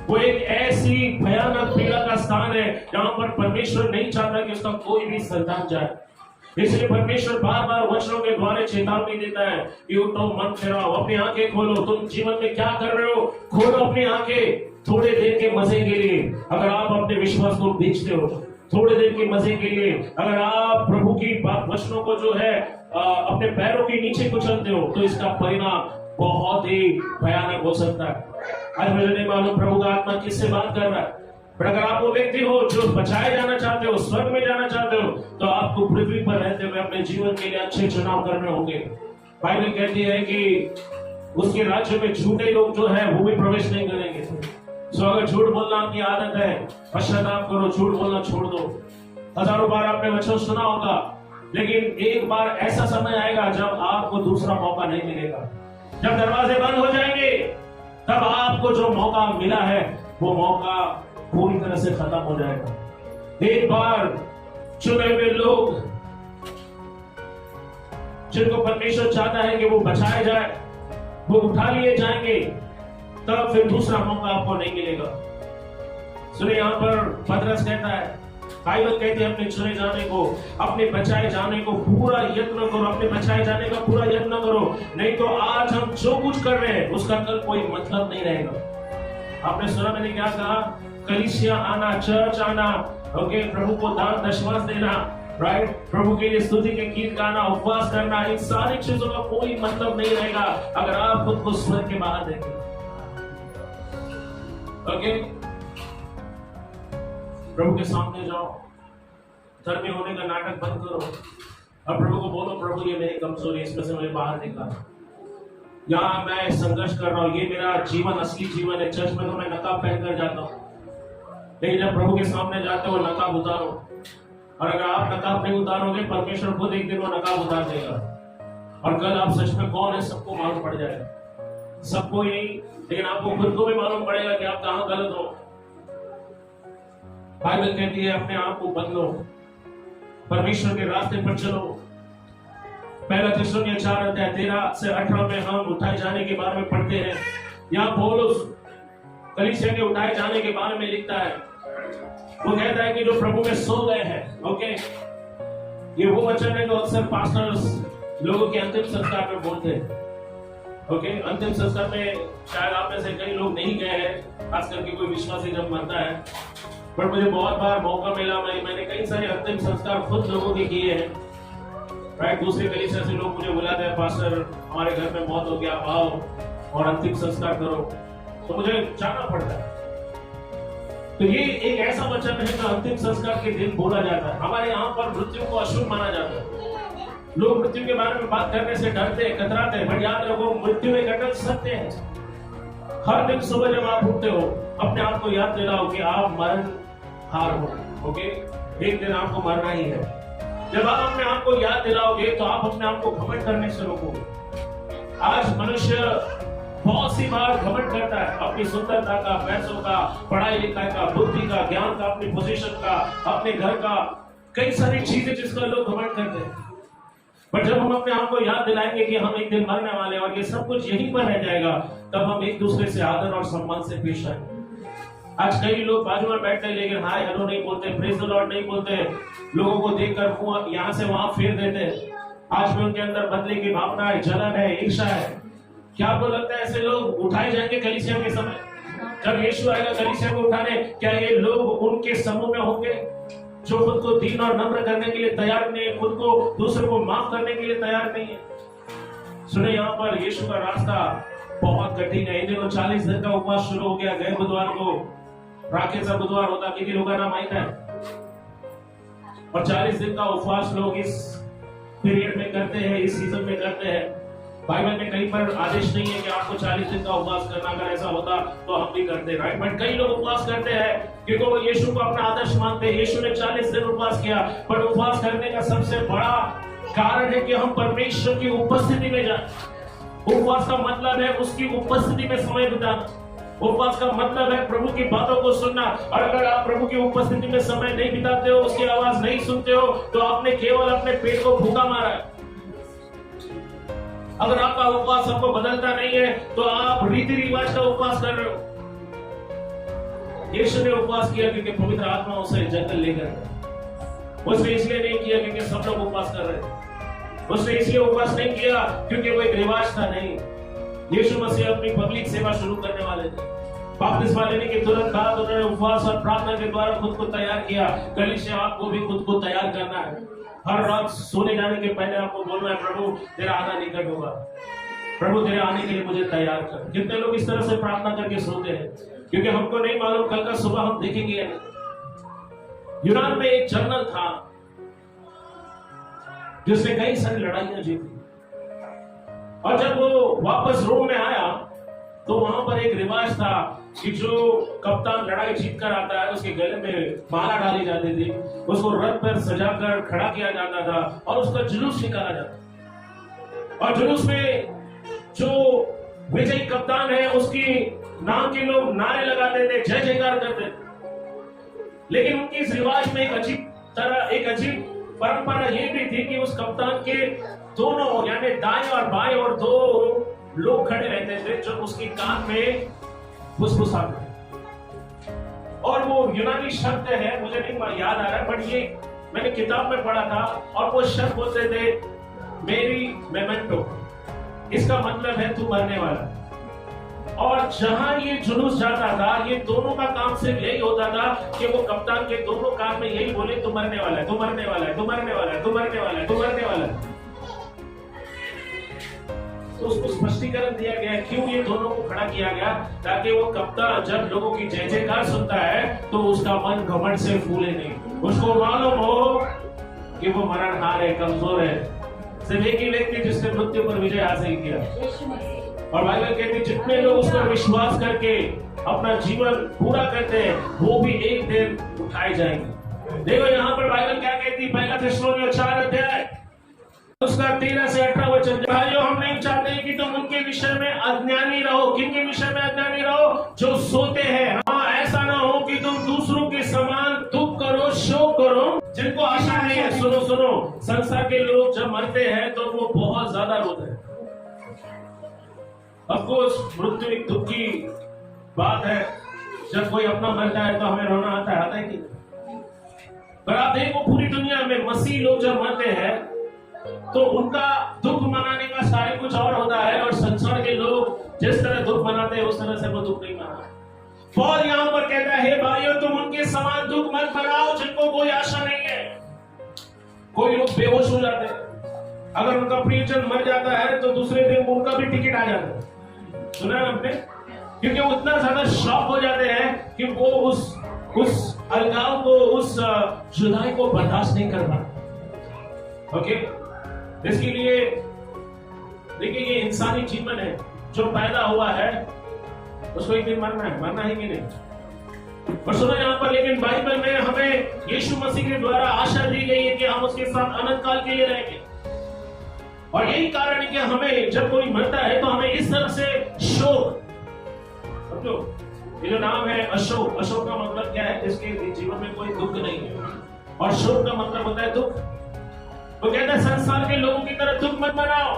वो एक ऐसी भयानक पीड़ा का स्थान है जहां पर परमेश्वर नहीं चाहता कि उसका कोई भी संतान जाए। इसलिए परमेश्वर बार बार वचनों के द्वारा चेतावनी देता है कि उठो, मन फिराओ, अपनी आंखें खोलो। तुम जीवन में क्या कर रहे हो, खोलो अपनी आंखें। थोड़े देर के मजे के लिए अगर आप अपने विश्वास को बेचते हो, थोड़े देर के मजे के लिए अगर आप प्रभु की वचनों को जो है अपने पैरों के नीचे कुचलते हो, तो इसका परिणाम बहुत ही भयानक हो सकता है। आज मुझे नहीं मालूम प्रभु का आत्मा किससे बात कर रहा है, पर अगर आप वो व्यक्ति हो जो बचाए जाना चाहते हो, स्वर्ग में जाना चाहते हो, तो आपको पृथ्वी पर रहते हुए अपने जीवन के लिए अच्छे चुनाव करने होंगे। बाइबल कहती है कि उसके राज्य में झूठे लोग जो है वो भी प्रवेश नहीं करेंगे। सो अगर झूठ बोलना आपकी आदत है, पश्चाताप करो, झूठ बोलना छोड़ दो। हजारों बार आपने वचन सुना होगा, लेकिन एक बार ऐसा समय आएगा जब आपको दूसरा मौका नहीं मिलेगा। जब दरवाजे बंद हो जाएंगे, तब आपको जो मौका मिला है वो मौका पूरी तरह से खत्म हो जाएगा। एक बार चुने हुए लोग जिनको परमेश्वर चाहता है कि वो बचाए जाए, वो उठा लिए जाएंगे, तब फिर दूसरा मौका आपको नहीं मिलेगा। सुनिए, यहाँ पर पतरस कहता है, बाइबल कहती है अपने चुने जाने को, अपने बचाए जाने को पूरा यत्न करो, अपने बचाए जाने का पूरा यत्न करो, नहीं तो आज हम जो कुछ कर रहे हैं उसका कल कोई मतलब नहीं रहेगा। आपने सुना मैंने क्या कहा? कलीसिया आना, चर्च आना, ओके, प्रभु को दान दशमांश देना, राइट, प्रभु के लिए स्तुति के गीत गाना, उपवास करना, इन सारी चीजों का कोई मतलब नहीं रहेगा अगर आप खुद को स्वर्ग के बाहर देखें। ओके, प्रभु के सामने जाओ, धर्मी होने का नाटक बंद करो और प्रभु को बोलो, प्रभु ये मेरी कमजोरी, इसमें से मुझे बाहर निकाल। यहाँ मैं संघर्ष कर रहा हूँ, ये मेरा जीवन असली जीवन है। चर्च में तो मैं नकाब पहनकर जाता हूँ, लेकिन जब प्रभु के सामने जाते हो नकाब उतारो। और अगर आप नकाब नहीं उतारोगे, परमेश्वर खुद एक दिन वो नकाब उतार देगा और कल आप सच में कौन है सबको मालूम पड़ जाएगा। सबको ही नहीं, लेकिन आपको खुद को भी मालूम पड़ेगा कि आप कहां गलत हो। बाइबल कहती है अपने आप को बदलो, परमेश्वर के रास्ते पर चलो। पहला थिस्सलुनीय 4:13 से 18 में हम उठाए जाने के बारे में पढ़ते हैं। यहाँ पौलुस कलीसिया के उठाए जाने के बारे में लिखता है। वो कहता है कि जो प्रभु में सो गए हैं, ओके, ये वो वचन है जो अक्सर पास्टर्स लोगों के अंतिम संस्कार में बोलते हैं। ओके, अंतिम संस्कार में शायद आप में से कई लोग नहीं गए हैं, खास करके कोई विश्वासी जब मरता है, पर मुझे बहुत बार मौका मिला, मैंने कई सारे अंतिम संस्कार खुद लोगों के किए हैं। राइट, दूसरे कलीसिया से लोग मुझे बुलाते हैं, पास्टर हमारे घर में मौत हो गया, आओ और अंतिम संस्कार करो, तो मुझे जाना पड़ता है। तो ये एक ऐसा वचन है जो अंतिम संस्कार के दिन बोला जाता है। हमारे यहाँ पर मृत्यु को अशुभ माना जाता है। लोग मृत्यु के बारे में बात करने से डरते हैं, कतराते हैं, पर याद रखो मृत्यु एक अटल सत्य है। हर दिन सुबह जब आप उठते हो, अपने आप को याद दिलाओ कि आप मरण हार हो। ओके, एक दिन आपको मरना ही है। जब आप अपने आप को याद दिलाओगे तो आप अपने आप को घमंड करने से रोकोगे। आज मनुष्य बहुत सी बार घमंड करता है अपनी सुंदरता का, पैसों का, पढ़ाई लिखाई का, बुद्धि का, ज्ञान का, अपनी पोजीशन का, अपने घर का, कई सारी चीजें जिसका लोग घमंड करते हैं। पर जब हम अपने आप को याद दिलाएंगे कि हम एक दिन मरने वाले हैं और ये सब कुछ यहीं पर रह जाएगा, तब हम एक दूसरे से आदर और सम्मान से पेश आएंगे। आज कई लोग बाजू में बैठते हैं लेकिन हाय हेलो नहीं बोलते, प्रेज द लॉर्ड नहीं बोलते, लोगों को देखकर मुंह यहाँ से वहां फेर देते हैं। आज भी उनके अंदर बदले की भावना है, जलन है, ईर्ष्या है। क्या आपको लगता है ऐसे लोग उठाए जाएंगे कलीसिया के समय? जब यीशु आएगा कलीसिया को उठाने, क्या ये लोग उनके समूह में होंगे जो खुद को दीन और नम्र करने के लिए तैयार नहीं है, खुद को दूसरों को माफ करने के लिए तैयार नहीं है? सुने, यहाँ पर यीशु का रास्ता बहुत कठिन है। इन दिनों 40 दिन का उपवास शुरू हो गया। गए बुधवार को राकेश बुधवार होता, किसी लोगों का नाम आता है, और 40 दिन का उपवास लोग इस पीरियड में करते हैं, इस सीजन में करते हैं। बाइबल में कहीं पर आदेश नहीं है कि आपको 40 दिन का उपवास करना, अगर ऐसा होता तो हम भी करते, राइट। बट कई लोग उपवास करते हैं क्योंकि वो यीशु को अपना आदर्श मानते हैं। यीशु ने 40 दिन उपवास किया, पर उपवास करने का सबसे बड़ा कारण है कि हम परमेश्वर की उपस्थिति में जाएं। उपवास का मतलब है उसकी उपस्थिति में समय बिताना। उपवास का मतलब है प्रभु की बातों को सुनना। और अगर आप प्रभु की उपस्थिति में समय नहीं बिताते हो, उसकी आवाज नहीं सुनते हो, तो आपने केवल अपने पेट को भूखा मारा है। अगर आपका उपवास आपको बदलता नहीं है तो आप रीति रिवाज का उपवास कर रहे हो। यीशु ने उपवास किया क्योंकि पवित्र आत्मा उसे जंगल लेकर गया। उसने इसलिए नहीं किया क्योंकि सब लोग उपवास कर रहे थे। उसने इसलिए उपवास नहीं किया क्योंकि वो एक रिवाज था, नहीं। यीशु मसीह अपनी पब्लिक सेवा शुरू करने वाले थे। बपतिस्मा लेने के तुरंत बाद उन्होंने उपवास और प्रार्थना के द्वारा खुद को तैयार किया। कलीसिया आपको भी खुद को तैयार करना है। हर रात सोने जाने के पहले आपको बोलना है, प्रभु तेरा आना निकट होगा, प्रभु तेरे आने के लिए मुझे तैयार कर। कितने लोग इस तरह से प्रार्थना करके सोते हैं? क्योंकि हमको नहीं मालूम कल का सुबह हम देखेंगे या नहीं। यूनान में एक जनरल था जिसने कई सारी लड़ाइयां जीती, और जब वो वापस रोम में आया तो वहां पर एक रिवाज था कि जो कप्तान लड़ाई जीत कर आता है उसके गले में माला डाली जाती थी, उसको रथ पर सजाकर खड़ा किया जाता था और उसका जुलूस निकाला जाता। और जुलूस में जो विजयी कप्तान है उसकी नाम के लोग नारे लगाते थे, जय जयकार करते थे। लेकिन उनकी इस रिवाज में एक अजीब परंपरा ये भी थी कि उस कप्तान के दोनों यानी दाएं और बाएं और दो लोग खड़े रहते थे जो उसके कान में फुसफुसाते। और वो यूनानी शब्द है, मुझे नहीं याद आ रहा, बट ये मैंने किताब में पढ़ा था, और वो शब्द बोलते थे मेरी मेमेंटो। इसका मतलब है तू मरने वाला। और जहां ये जुलूस जाता था, ये दोनों का काम सिर्फ यही होता था कि वो कप्तान के दोनों कान में यही बोले, तू मरने वाला है, तू मरने वाला है, तू मरने वाला है, तू मरने वाला है, तू मरने वाला है। तो उसको स्पष्टीकरण दिया गया क्यों ये दोनों को खड़ा किया गया, ताकि वो कप्तान जब लोगों की जय जयकार सुनता है तो उसका मन घमंड से फूले नहीं। उसको मालूम हो कि वो मरणहार है, कमजोर है। सिर्फ एक ही व्यक्ति जिसने मृत्यु पर विजय हासिल किया। और बाइबल कहती जितने लोग उस पर विश्वास करके अपना जीवन पूरा करते हैं वो भी एक दिन उठाए जाएंगे। देखो यहाँ पर बाइबल क्या कहती, पहला थिस्सलुनीय 4 अध्याय उसका 13 से 18 वचन। भाइयों हम नहीं चाहते कि तुम उनके विषय में अज्ञानी रहो। किनके विषय में अज्ञानी रहो? जो सोते हैं। हाँ, ऐसा ना हो कि तुम दूसरों के समान दुख करो, शोक करो, जिनको आशा नहीं है। सुनो सुनो, संसार के लोग जब मरते हैं तो वो बहुत ज्यादा रोते हैं। अफकोर्स मृत्यु एक दुख की बात है। जब कोई अपना मरता है तो हमें रोना आता है कि, पर आप देखो पूरी दुनिया में मसीह लोग जब मरते हैं तो उनका दुख मनाने का सारे कुछ और होता है, और संसार के लोग जिस तरह दुख मनाते हैं उस तरह से वो दुख नहीं मनाते। पौल यहाँ पर कहता है भाइयों तुम उनके समान दुख मत मनाओ जिनको कोई आशा नहीं है। कोई लोग बेहोश हो जाते हैं, अगर उनका प्रियजन मर जाता है तो दूसरे दिन उनका भी टिकट आ जाता है। सुना आपने? क्योंकि वो इतना ज्यादा शॉक हो जाते हैं कि वो उस अलगाव को, उस जुदाई को बर्दाश्त नहीं कर पाते। ओके, इसके लिए देखिए ये इंसानी जीवन है, जो पैदा हुआ है उसको एक दिन मरना है कि नहीं। और सुनो यहाँ पर, लेकिन बाइबल में हमें यीशु मसीह के द्वारा आशा दी गई है कि हम उसके साथ अनंत काल के लिए रहेंगे। और यही कारण है कि हमें जब कोई मरता है तो हमें इस तरह से शोक, समझो ये जो नाम है अशोक, अशोक का मतलब क्या है? जिसके जीवन में कोई दुख नहीं है, और शोक का मतलब होता है दुख। वो कहता है संसार के लोगों की तरह दुख मत मनाओ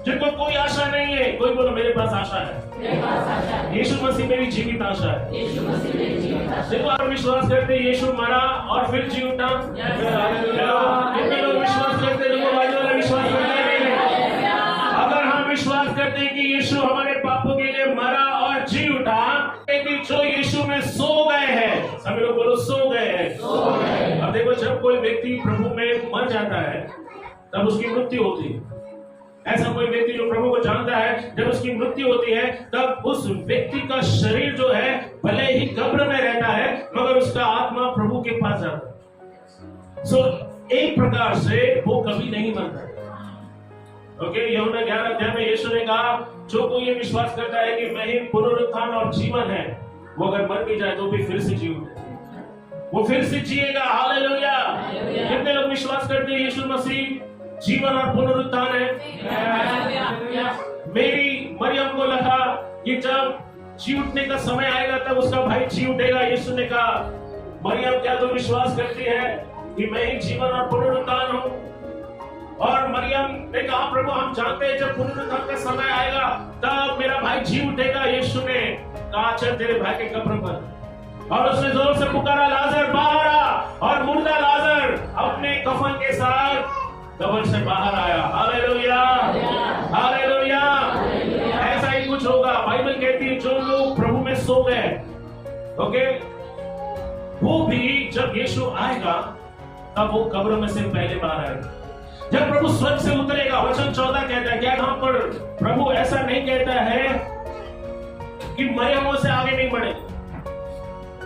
जिनको कोई आशा नहीं है। कोई बोलो मेरे पास आशा है, यीशु मसीह मेरी जीवित आशा है। देखो आप विश्वास करते यीशु मरा और फिर जी उठा। कितने लोग विश्वास करते हैं? विश्वास करते हैं। अगर हम विश्वास करते हैं कि यीशु हमारे पापों के लिए मरा और जी उठा, जो यीशु में सो गए हैं, सभी लोग बोलो सो गए हैं। अब देखो जब कोई व्यक्ति प्रभु में मर जाता है तब उसकी मृत्यु होती है। ऐसा कोई व्यक्ति जो प्रभु को जानता है, जब उसकी मृत्यु होती है तब उस व्यक्ति का शरीर जो है भले ही कब्र में रहता है मगर उसका आत्मा प्रभु के पास जाता है। सो एक प्रकार से वो कभी नहीं मरता। ओके, यूहन्ना 11 अध्याय में यीशु ने कहा जो कोई ये विश्वास करता है कि मैं ही पुनरुत्थान और जीवन है, वो अगर मर भी जाए तो भी फिर से जीवित, वो फिर से जिएगा। हालेलुया। कितने लोग विश्वास करते हैं यीशु मसीह जीवन और पुनरुत्थान है? मेरी मरियम को लगा कि जब जी उठने का समय आएगा तब उसका भाई जी उठेगा। यीशु ने कहा मरियम क्या तू विश्वास करती है कि मैं ही जीवन और पुनरुत्थान हूँ? और मरियम ने कहा प्रभु हम जानते हैं जब पुनरुत्थान का समय आएगा तब मेरा भाई जी उठेगा। यीशु ने कहा चल तेरे भाई के कब्र पर, और उसने जोर से पुकारा लाजर बाहर आ, और मुर्दा लाजर अपने कफन के साथ कब्र से बाहर आया। Hallelujah, hallelujah. ऐसा ही कुछ होगा। बाइबल कहती है जो लोग प्रभु में सो गए, ओके, वो भी जब यीशु आएगा तब वो कब्र में से पहले बार आएगा। जब प्रभु स्वर्ग से उतरेगा, वचन 14 कहता है, क्या यहाँ पर प्रभु ऐसा नहीं कहता है कि मरे हुओं से आगे नहीं बढ़ेंगे?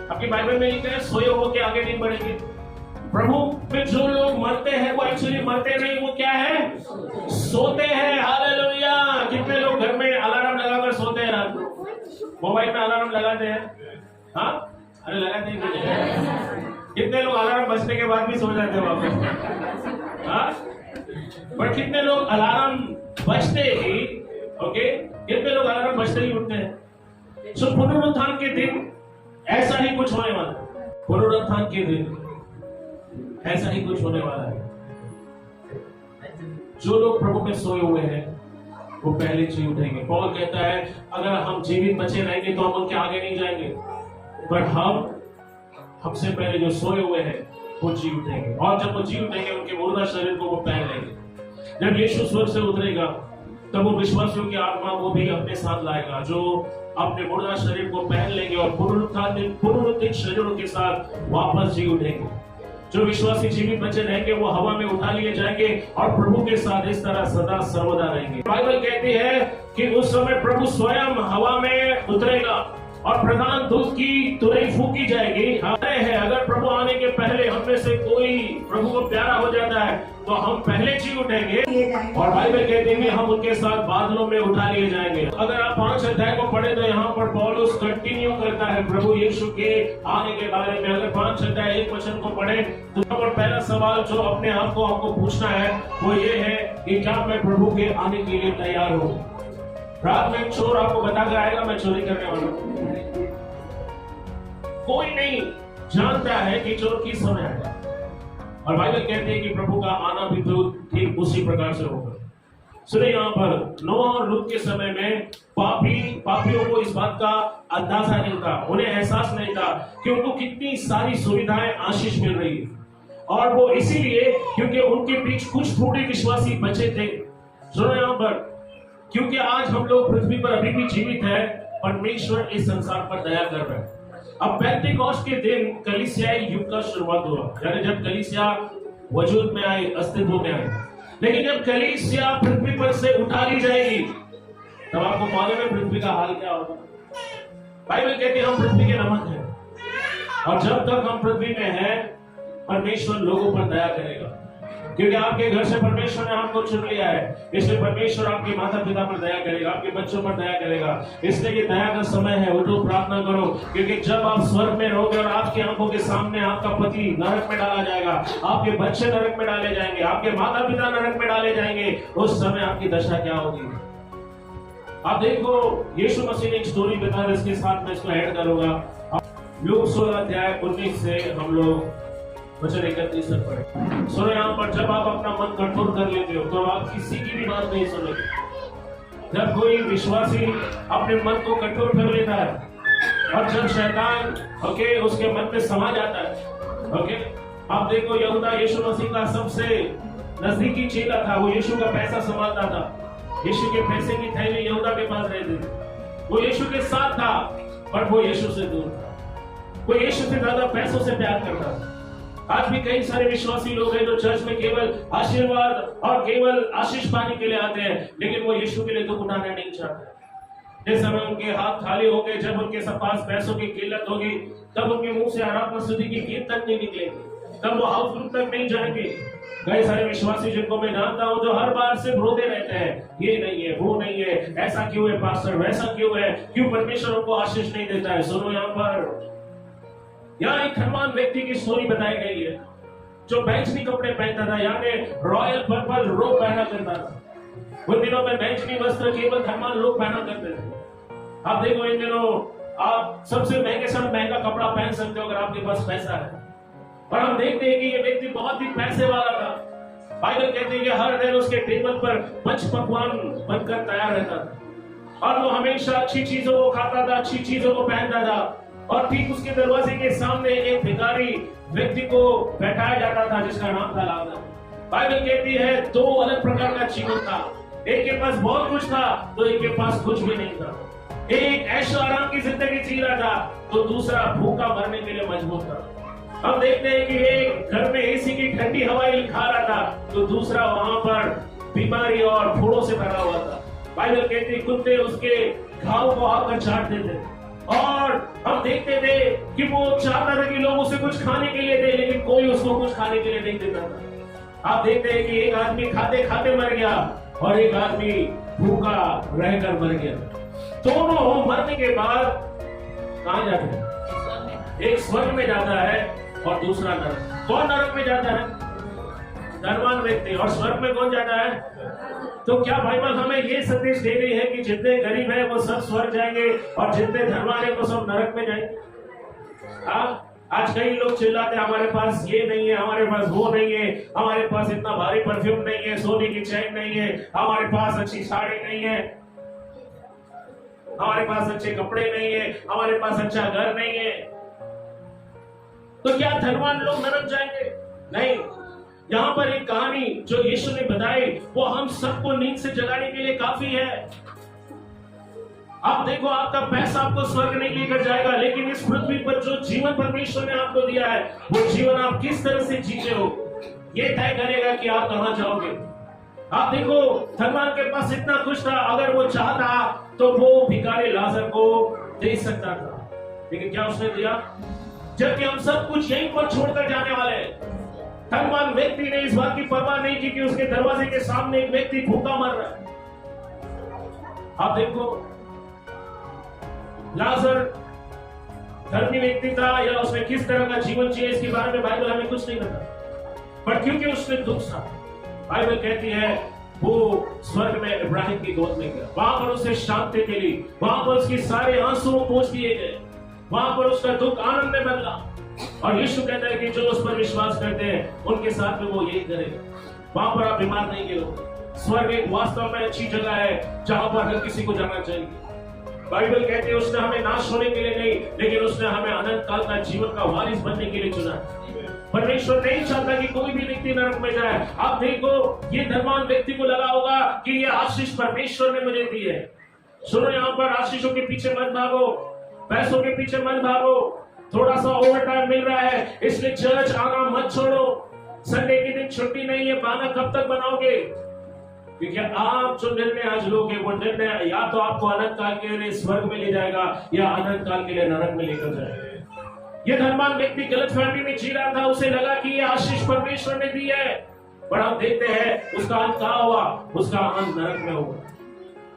आपकी बाइबल में लिखा है सोए हुओं के आगे नहीं बढ़ेंगे। प्रभु में जो लोग मरते हैं वो एक्चुअली मरते नहीं, वो क्या है? सोते हैं। हालेलुया। कितने लोग घर में अलार्म लगाकर सोते हैं रात को? मोबाइल में अलार्म लगाते हैं? हाँ, अरे लगाते हैं। कितने लोग अलार्म बजने के बाद भी सो जाते हैं वापस? हाँ, पर कितने लोग अलार्म बजते ही, ओके, कितने लोग अलार्म बजते ही उठते हैं? सो पुनरुत्थान के दिन ऐसा ही कुछ होने वाला है। पुनरुत्थान के दिन ऐसा ही कुछ होने वाला है। जो लोग प्रभु में सोए हुए हैं वो पहले जी उठेंगे। पौल कहता है अगर हम जीवित बचे रहेंगे तो हम उनके आगे नहीं जाएंगे, पर हमसे पहले जो सोए हुए हैं वो जी उठेंगे। और जब वो जी उठेंगे उनके मुर्दा शरीर को वो पहन लेंगे। जब यीशु स्वर्ग से उतरेगा तब वो विश्वासियों की आत्मा को भी अपने साथ लाएगा, जो अपने मुर्दा शरीर को पहन लेंगे और पुनरुत्थित शरीरों के साथ वापस जी उठेंगे। जो विश्वासी जीवित बचे रहेंगे वो हवा में उठा लिए जाएंगे और प्रभु के साथ इस तरह सदा सर्वदा रहेंगे। बाइबल कहती है कि उस समय प्रभु स्वयं हवा में उतरेगा और प्रधान दूत की तुरही फूकी जाएगी। अगर प्रभु आने के पहले हम में से कोई प्रभु को प्यारा हो जाता है तो हम पहले जी उठेंगे और बाइबल कहती है कि हम उनके साथ बादलों में उठा लिए जाएंगे। अगर आप 5 अध्याय को पढ़े तो यहाँ पर पौलुस कंटिन्यू करता है प्रभु यीशु के आने के बारे में। अगर 5 अध्याय 1 वचन को पढ़े तो यहाँ पर पहला सवाल जो अपने आप को हमको पूछना है वो ये है कि क्या मैं प्रभु के आने के लिए तैयार हूँ? रात में चोर आपको बताकर आएगा मैं चोरी करने वाला हूँ। कोई नहीं जानता है कि चोर किस समय आएगा, और बाइबल कहते हैं कि प्रभु का आना भी तो ठीक उसी प्रकार से होगा। सुनिए, यहाँ पर नोआ और लूत के समय में पापियों को इस बात का अंदाजा नहीं था, उन्हें एहसास नहीं था कि उनको कितनी सारी सुविधाएं आशीष मिल रही है, और वो इसीलिए क्योंकि उनके बीच कुछ थोड़े विश्वासी बचे थे। सुनो यहाँ पर, क्योंकि आज हम लोग पृथ्वी पर अभी भी जीवित है, परमेश्वर इस संसार पर दया कर रहे हैं। अब पेंटेकोस्ट के दिन कलीसियाई युग का शुरुआत हुआ, यानी जब कलीसिया वजूद में आई, अस्तित्व में आई। लेकिन जब कलीसिया पृथ्वी पर से उठा ली जाएगी तब आपको मालूम है पृथ्वी का हाल क्या होगा। बाइबल कहती है हम पृथ्वी के नमक हैं, और जब तक हम पृथ्वी में हैं परमेश्वर लोगों पर दया करेगा, क्योंकि आपके घर से परमेश्वर ने आपको चुन लिया है। इसलिए परमेश्वर आपके माता पिता पर दया करेगा, आपके बच्चों पर दया करेगा। इसलिए कि दया का समय है, उठो प्रार्थना करो, क्योंकि जब आप स्वर्ग में रहोगे और आपकी आंखों के सामने आपका पति नरक में डाला जाएगा, आपके बच्चे नरक में डाले जाएंगे, आपके माता पिता नरक में डाले जाएंगे, उस समय आपकी दशा क्या होगी? आप देखो, यीशु मसीह ने एक स्टोरी बताया, इसके साथ मैं इसको ऐड करूंगा। लूका 16 अध्याय 19 से हम लोग वचन 31 तक पढ़े। सुनो यहाँ पर, जब आप अपना मन कठोर कर लेते हो तो आप किसी की भी बात नहीं सुनेंगे। जब कोई विश्वासी अपने मन को कठोर कर लेता है और जब शैतान उसके मन में समा जाता है, आप देखो यहूदा यीशु मसीह का सबसे नजदीकी चेला था, वो यीशु का पैसा संभालता था। यीशु के पैसे की थैली यहूदा के पास रहती थी। वो यीशु के साथ था पर वो यीशु से दूर था। वो यीशु से ज्यादा पैसों से प्यार करता था। आज भी कई सारे विश्वासी लोग हैं जो चर्च में केवल आशीर्वाद और केवल आशीष पाने के लिए आते हैं, लेकिन वो यीशु के लिए दुख उठाना नहीं चाहते। जिस समय उनके हाथ खाली होंगे, जब उनके पास पैसों की किल्लत होगी, तब उनके मुंह से आराधना स्तुति की गीत तक नहीं निकलेंगे, तब वो हाउस ग्रुप तक नहीं जाएंगे। कई सारे विश्वासी जिनको मैं जानता हूं जो हर बार से रोते रहते हैं, ये नहीं है, वो नहीं है, ऐसा क्यों है पास्टर, वैसा क्यों है, क्यों परमेश्वर उनको आशीष नहीं देता है। सुनो यहाँ पर, यहाँ एक धनवान व्यक्ति की स्टोरी बताई गई है जो बैंगनी कपड़े पहनता था, यानी रॉयल पर्पल रोब पहना करता था। उन दिनों में बैंगनी वस्त्र केवल धनवान लोग पहना करते थे। आप देखो, इन दिनों आप सबसे महंगे से महंगा कपड़ा पहन सकते हो अगर आपके पास पैसा है। और हम देखते हैं कि ये व्यक्ति बहुत ही पैसे वाला था। बाइबल कहती है कि हर दिन उसके टेबल पर 5 पकवान बनकर तैयार रहता था, और वो हमेशा अच्छी चीजों को खाता था, अच्छी चीजों को पहनता था। और ठीक उसके दरवाजे के सामने एक भिखारी व्यक्ति को बैठाया जाता था जिसका नाम था लाजर। बाइबल कहती है 2 अलग प्रकार का जीवन था, एक के पास बहुत कुछ था तो एक के पास कुछ भी नहीं था। एक ऐशो आराम की जिंदगी जी रहा था, तो दूसरा भूखा मरने के लिए मजबूर था। हम देखते हैं कि एक घर में एसी की ठंडी हवाएं खा रहा था, तो दूसरा वहां पर बीमारी और फोड़ों से भरा हुआ था। बाइबल कहती कुत्ते उसके घाव को आकर चाट देते। और हम देखते थे कि वो चाहता था कि लोग उसे कुछ खाने के लिए दे, लेकिन कोई उसको कुछ खाने के लिए नहीं देता था। आप देखते हैं कि एक आदमी खाते खाते मर गया और एक आदमी भूखा रहकर मर गया। दोनों मरने के बाद कहां जाते हैं? एक स्वर्ग में जाता है और दूसरा नरक। कौन नरक में जाता है? धनवान व्यक्ति। और स्वर्ग में कौन जाता है? तो क्या बाइबल हमें ये संदेश दे रही है कि जितने गरीब हैं वो सब स्वर्ग जाएंगे और जितने धनवान हैं वो सब नरक में जाएंगे? आज कई लोग चिल्लाते हैं हमारे पास ये नहीं है, हमारे पास वो नहीं है, हमारे पास इतना भारी परफ्यूम नहीं है, सोने की चैन नहीं है, हमारे पास अच्छी साड़ी नहीं है, हमारे पास अच्छे कपड़े नहीं है, हमारे पास अच्छा घर नहीं है। तो क्या धनवान लोग नरक जाएंगे? नहीं। यहां पर एक कहानी जो यीशु ने बताई वो हम सबको नींद से जगाने के लिए काफी है। आप देखो, आपका पैसा आपको स्वर्ग नहीं लेकर जाएगा, लेकिन इस पृथ्वी पर जो जीवन परमेश्वर ने आपको दिया है वो जीवन आप किस तरह से जीते हो ये तय करेगा कि आप कहां जाओगे। आप देखो, धनवान के पास इतना कुछ था, अगर वो चाहता तो वो भिखारी लाजर को दे सकता था, लेकिन क्या उसने दिया? जबकि हम सब कुछ यहीं पर छोड़कर जाने वाले हैं। धनवान व्यक्ति ने इस बात की परवाह नहीं की कि उसके दरवाजे के सामने एक व्यक्ति भूखा मर रहा है। आप देखो, लाजर धर्मी व्यक्ति था या उसने किस तरह का जीवन जिया इसके बारे में बाइबल हमें कुछ नहीं बताता, पर क्योंकि उसने दुख था, बाइबल कहती है वो स्वर्ग में इब्राहिम की गोद में गया। वहां पर उसे शांति मिली, वहां पर उसके सारे आंसू पोंछ दिए गए, वहां पर उसका दुख आनंद में बदला। और यीशु कहता है कि जो उस पर विश्वास करते हैं उनके साथ में वो यही करेगा। वहां पर आप बीमार नहीं गिरोगे। स्वर्ग एक वास्तव में अच्छी जगह है जहां पर हर किसी को जाना चाहिए। बाइबल कहती है उसने हमें नाश होने के लिए नहीं, लेकिन उसने हमें अनंत काल का जीवन का वारिस बनने के लिए चुना। परमेश्वर नहीं चाहता कि कोई भी व्यक्ति नरक में जाए। आप देखो, ये धनवान व्यक्ति को लगा होगा कि ये आशीष परमेश्वर ने मुझे दी है। सुनो, यहाँ पर आशीषों के पीछे मत भागो, पैसों के पीछे मत भागो, थोड़ा सा ओवर टाइम मिल रहा है इसलिए चर्च आना मत छोड़ो, संडे के दिन छुट्टी नहीं है, बहाना कब तक बनाओगे? क्योंकि आप जो निर्णय आज लोगे वो निर्णय या तो आपको अनंत काल के लिए स्वर्ग में ले जाएगा या अनंत काल के लिए नरक में लेकर जाएगा। ये धनवान व्यक्ति गलत फहमी में जी रहा था, उसे लगा कि ये आशीष परमेश्वर ने दी है, पर हम देखते हैं उसका अंत कहां हुआ? उसका अंत नरक में हुआ।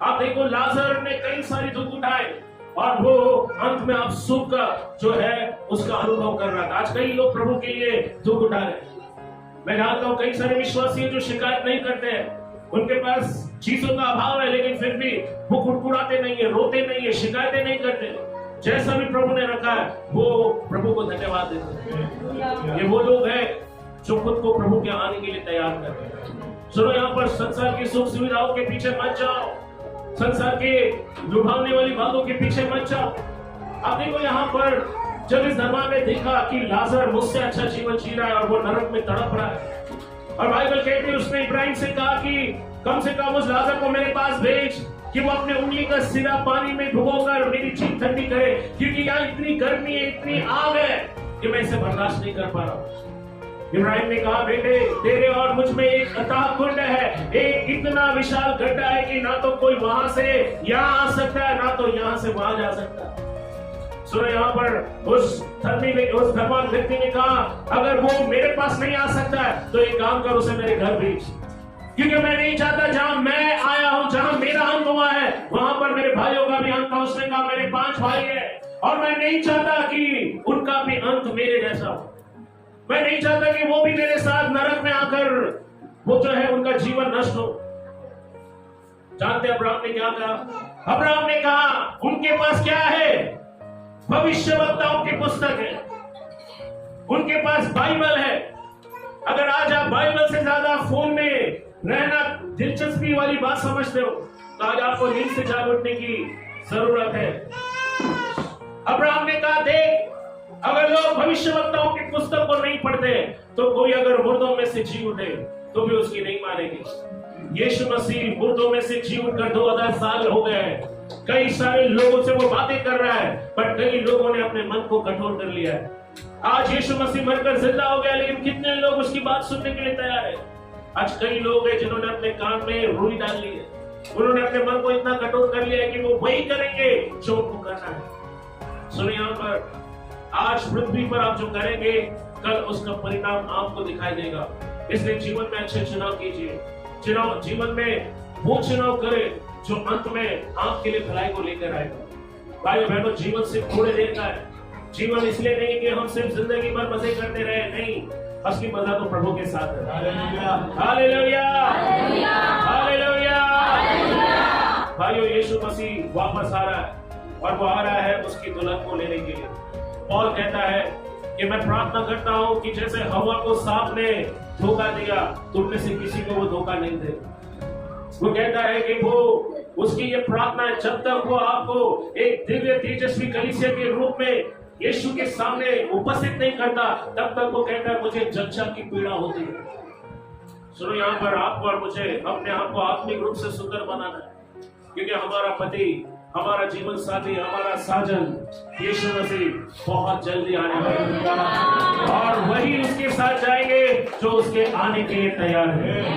आप देखो, लाजर ने कई सारे दुख उठाए और वो अंत में आप सुख का जो है उसका अनुभव कर रहा था। आज कई लोग प्रभु के लिए दुख उठा रहे। मैं जानता हूं कई सारे विश्वासी हैं जो शिकायत नहीं करते हैं, उनके पास चीजों का अभाव है, लेकिन फिर भी वो कुड़कुड़ाते नहीं है, रोते नहीं है, शिकायतें नहीं करते। जैसा भी प्रभु ने रखा है वो प्रभु को धन्यवाद देते हैं। ये वो लोग हैं जो खुद को प्रभु के आने के लिए तैयार करते हैं। सुनो, यहाँ पर संसार की सुख सुविधाओं के पीछे मत जाओ, संसार के लुभावने वाली बातों के पीछे मत जाओ। आप देखो, यहाँ पर जब इस धनवान ने देखा कि लाजर मुझसे अच्छा जीवन जी रहा है और वो नरक में तड़प रहा है, और बाइबल कहती है उसने इब्राहिम से कहा कि कम से कम उस लाजर को मेरे पास भेज कि वो अपने उंगली का सिरा पानी में डुबोकर मेरी जीभ ठंडी करे, क्योंकि यहाँ इतनी गर्मी है, इतनी आग है कि मैं इसे बर्दाश्त नहीं कर पा रहा हूँ। इब्राहिम ने कहा, बेटे तेरे और मुझ में एक अथाह कुंड है, एक इतना विशाल गड्ढा है कि ना तो कोई वहां से यहाँ आ सकता है ना तो यहाँ से वहां जा सकता है। सुनो, यहाँ पर उस धनवान व्यक्ति ने कहा, अगर वो मेरे पास नहीं आ सकता है तो एक काम कर, उसे मेरे घर भेज, क्योंकि मैं नहीं चाहता जहां मैं आया हूं, जहां मेरा अंत हुआ है वहां पर मेरे भाइयों का भी अंत। उसने कहा, मेरे 5 भाई है और मैं नहीं चाहता कि उनका भी अंत मेरे जैसा हो। मैं नहीं चाहता कि वो भी मेरे साथ नरक में आकर वो जो है उनका जीवन नष्ट हो। जानते अब्राहम ने क्या कहा? अब्राहम ने कहा, उनके पास क्या है? भविष्यवक्ताओं की पुस्तक है, उनके पास बाइबल है। अगर आज आप बाइबल से ज्यादा फोन में रहना दिलचस्पी वाली बात समझते हो तो आज आपको नींद से जाग उठने की जरूरत है। अब्राहम ने कहा, देख, अगर लोग भविष्यवक्ताओं की पुस्तक को नहीं पढ़ते तो कोई अगर मुर्दों में से जी उठे तो भी उसकी नहीं मानेगी। यीशु मसीह मुर्दों में से जी उठकर 2000 साल हो गए हैं। कई सारे लोगों से वो बातें कर रहा है, पर कई लोगों ने अपने मन को कठोर कर लिया है। आज यीशु मसीह मरकर जिंदा हो गया, लेकिन कितने लोग उसकी बात सुनने के लिए तैयार है? आज कई लोग हैं जिन्होंने अपने कान में रुई डाल ली है, उन्होंने अपने मन को इतना कठोर कर लिया है कि वो वही करेंगे जो उनको करना है। सुनिए, यहाँ पर आज पृथ्वी पर आप जो करेंगे, कल उसका परिणाम आपको दिखाई देगा। इसलिए जीवन में अच्छे चुनाव कीजिए। जीवन में वो चुनाव करें जो अंत में आपके लिए भलाई को लेकर आएगा। भाइयों बहनों, जीवन सिर्फ थोड़ी देर का है। जीवन इसलिए नहीं कि हम सिर्फ जिंदगी भर मजे करते रहे, नहीं, असली मजा तो प्रभु के साथ है। Hallelujah, hallelujah, hallelujah. भाइयों, यीशु मसीह वापस आ रहा है और वो आ रहा है उसकी दुल्हन को लेने के लिए। पौल कहता है कि मैं प्रार्थना करता हूं कि जैसे हवा को सांप ने धोखा दिया, तुम में से किसी को वो धोखा नहीं दे। वो कहता है कि वो उसकी ये प्रार्थना है, जब तक वो आपको एक दिव्य तेजस्वी कलीसिया के रूप में यीशु के सामने उपस्थित नहीं करता, तब तक वो कहता है मुझे जच्चा की पीड़ा होती है। सुनो, यहाँ पर आपको और मुझे अपने आप को आत्मिक रूप से सुंदर बनाना है, क्योंकि हमारा पति, हमारा जीवन साथी, हमारा साजन यीशु मसीह बहुत जल्दी आने वाला है और वही उसके साथ जाएंगे जो उसके आने के लिए तैयार है।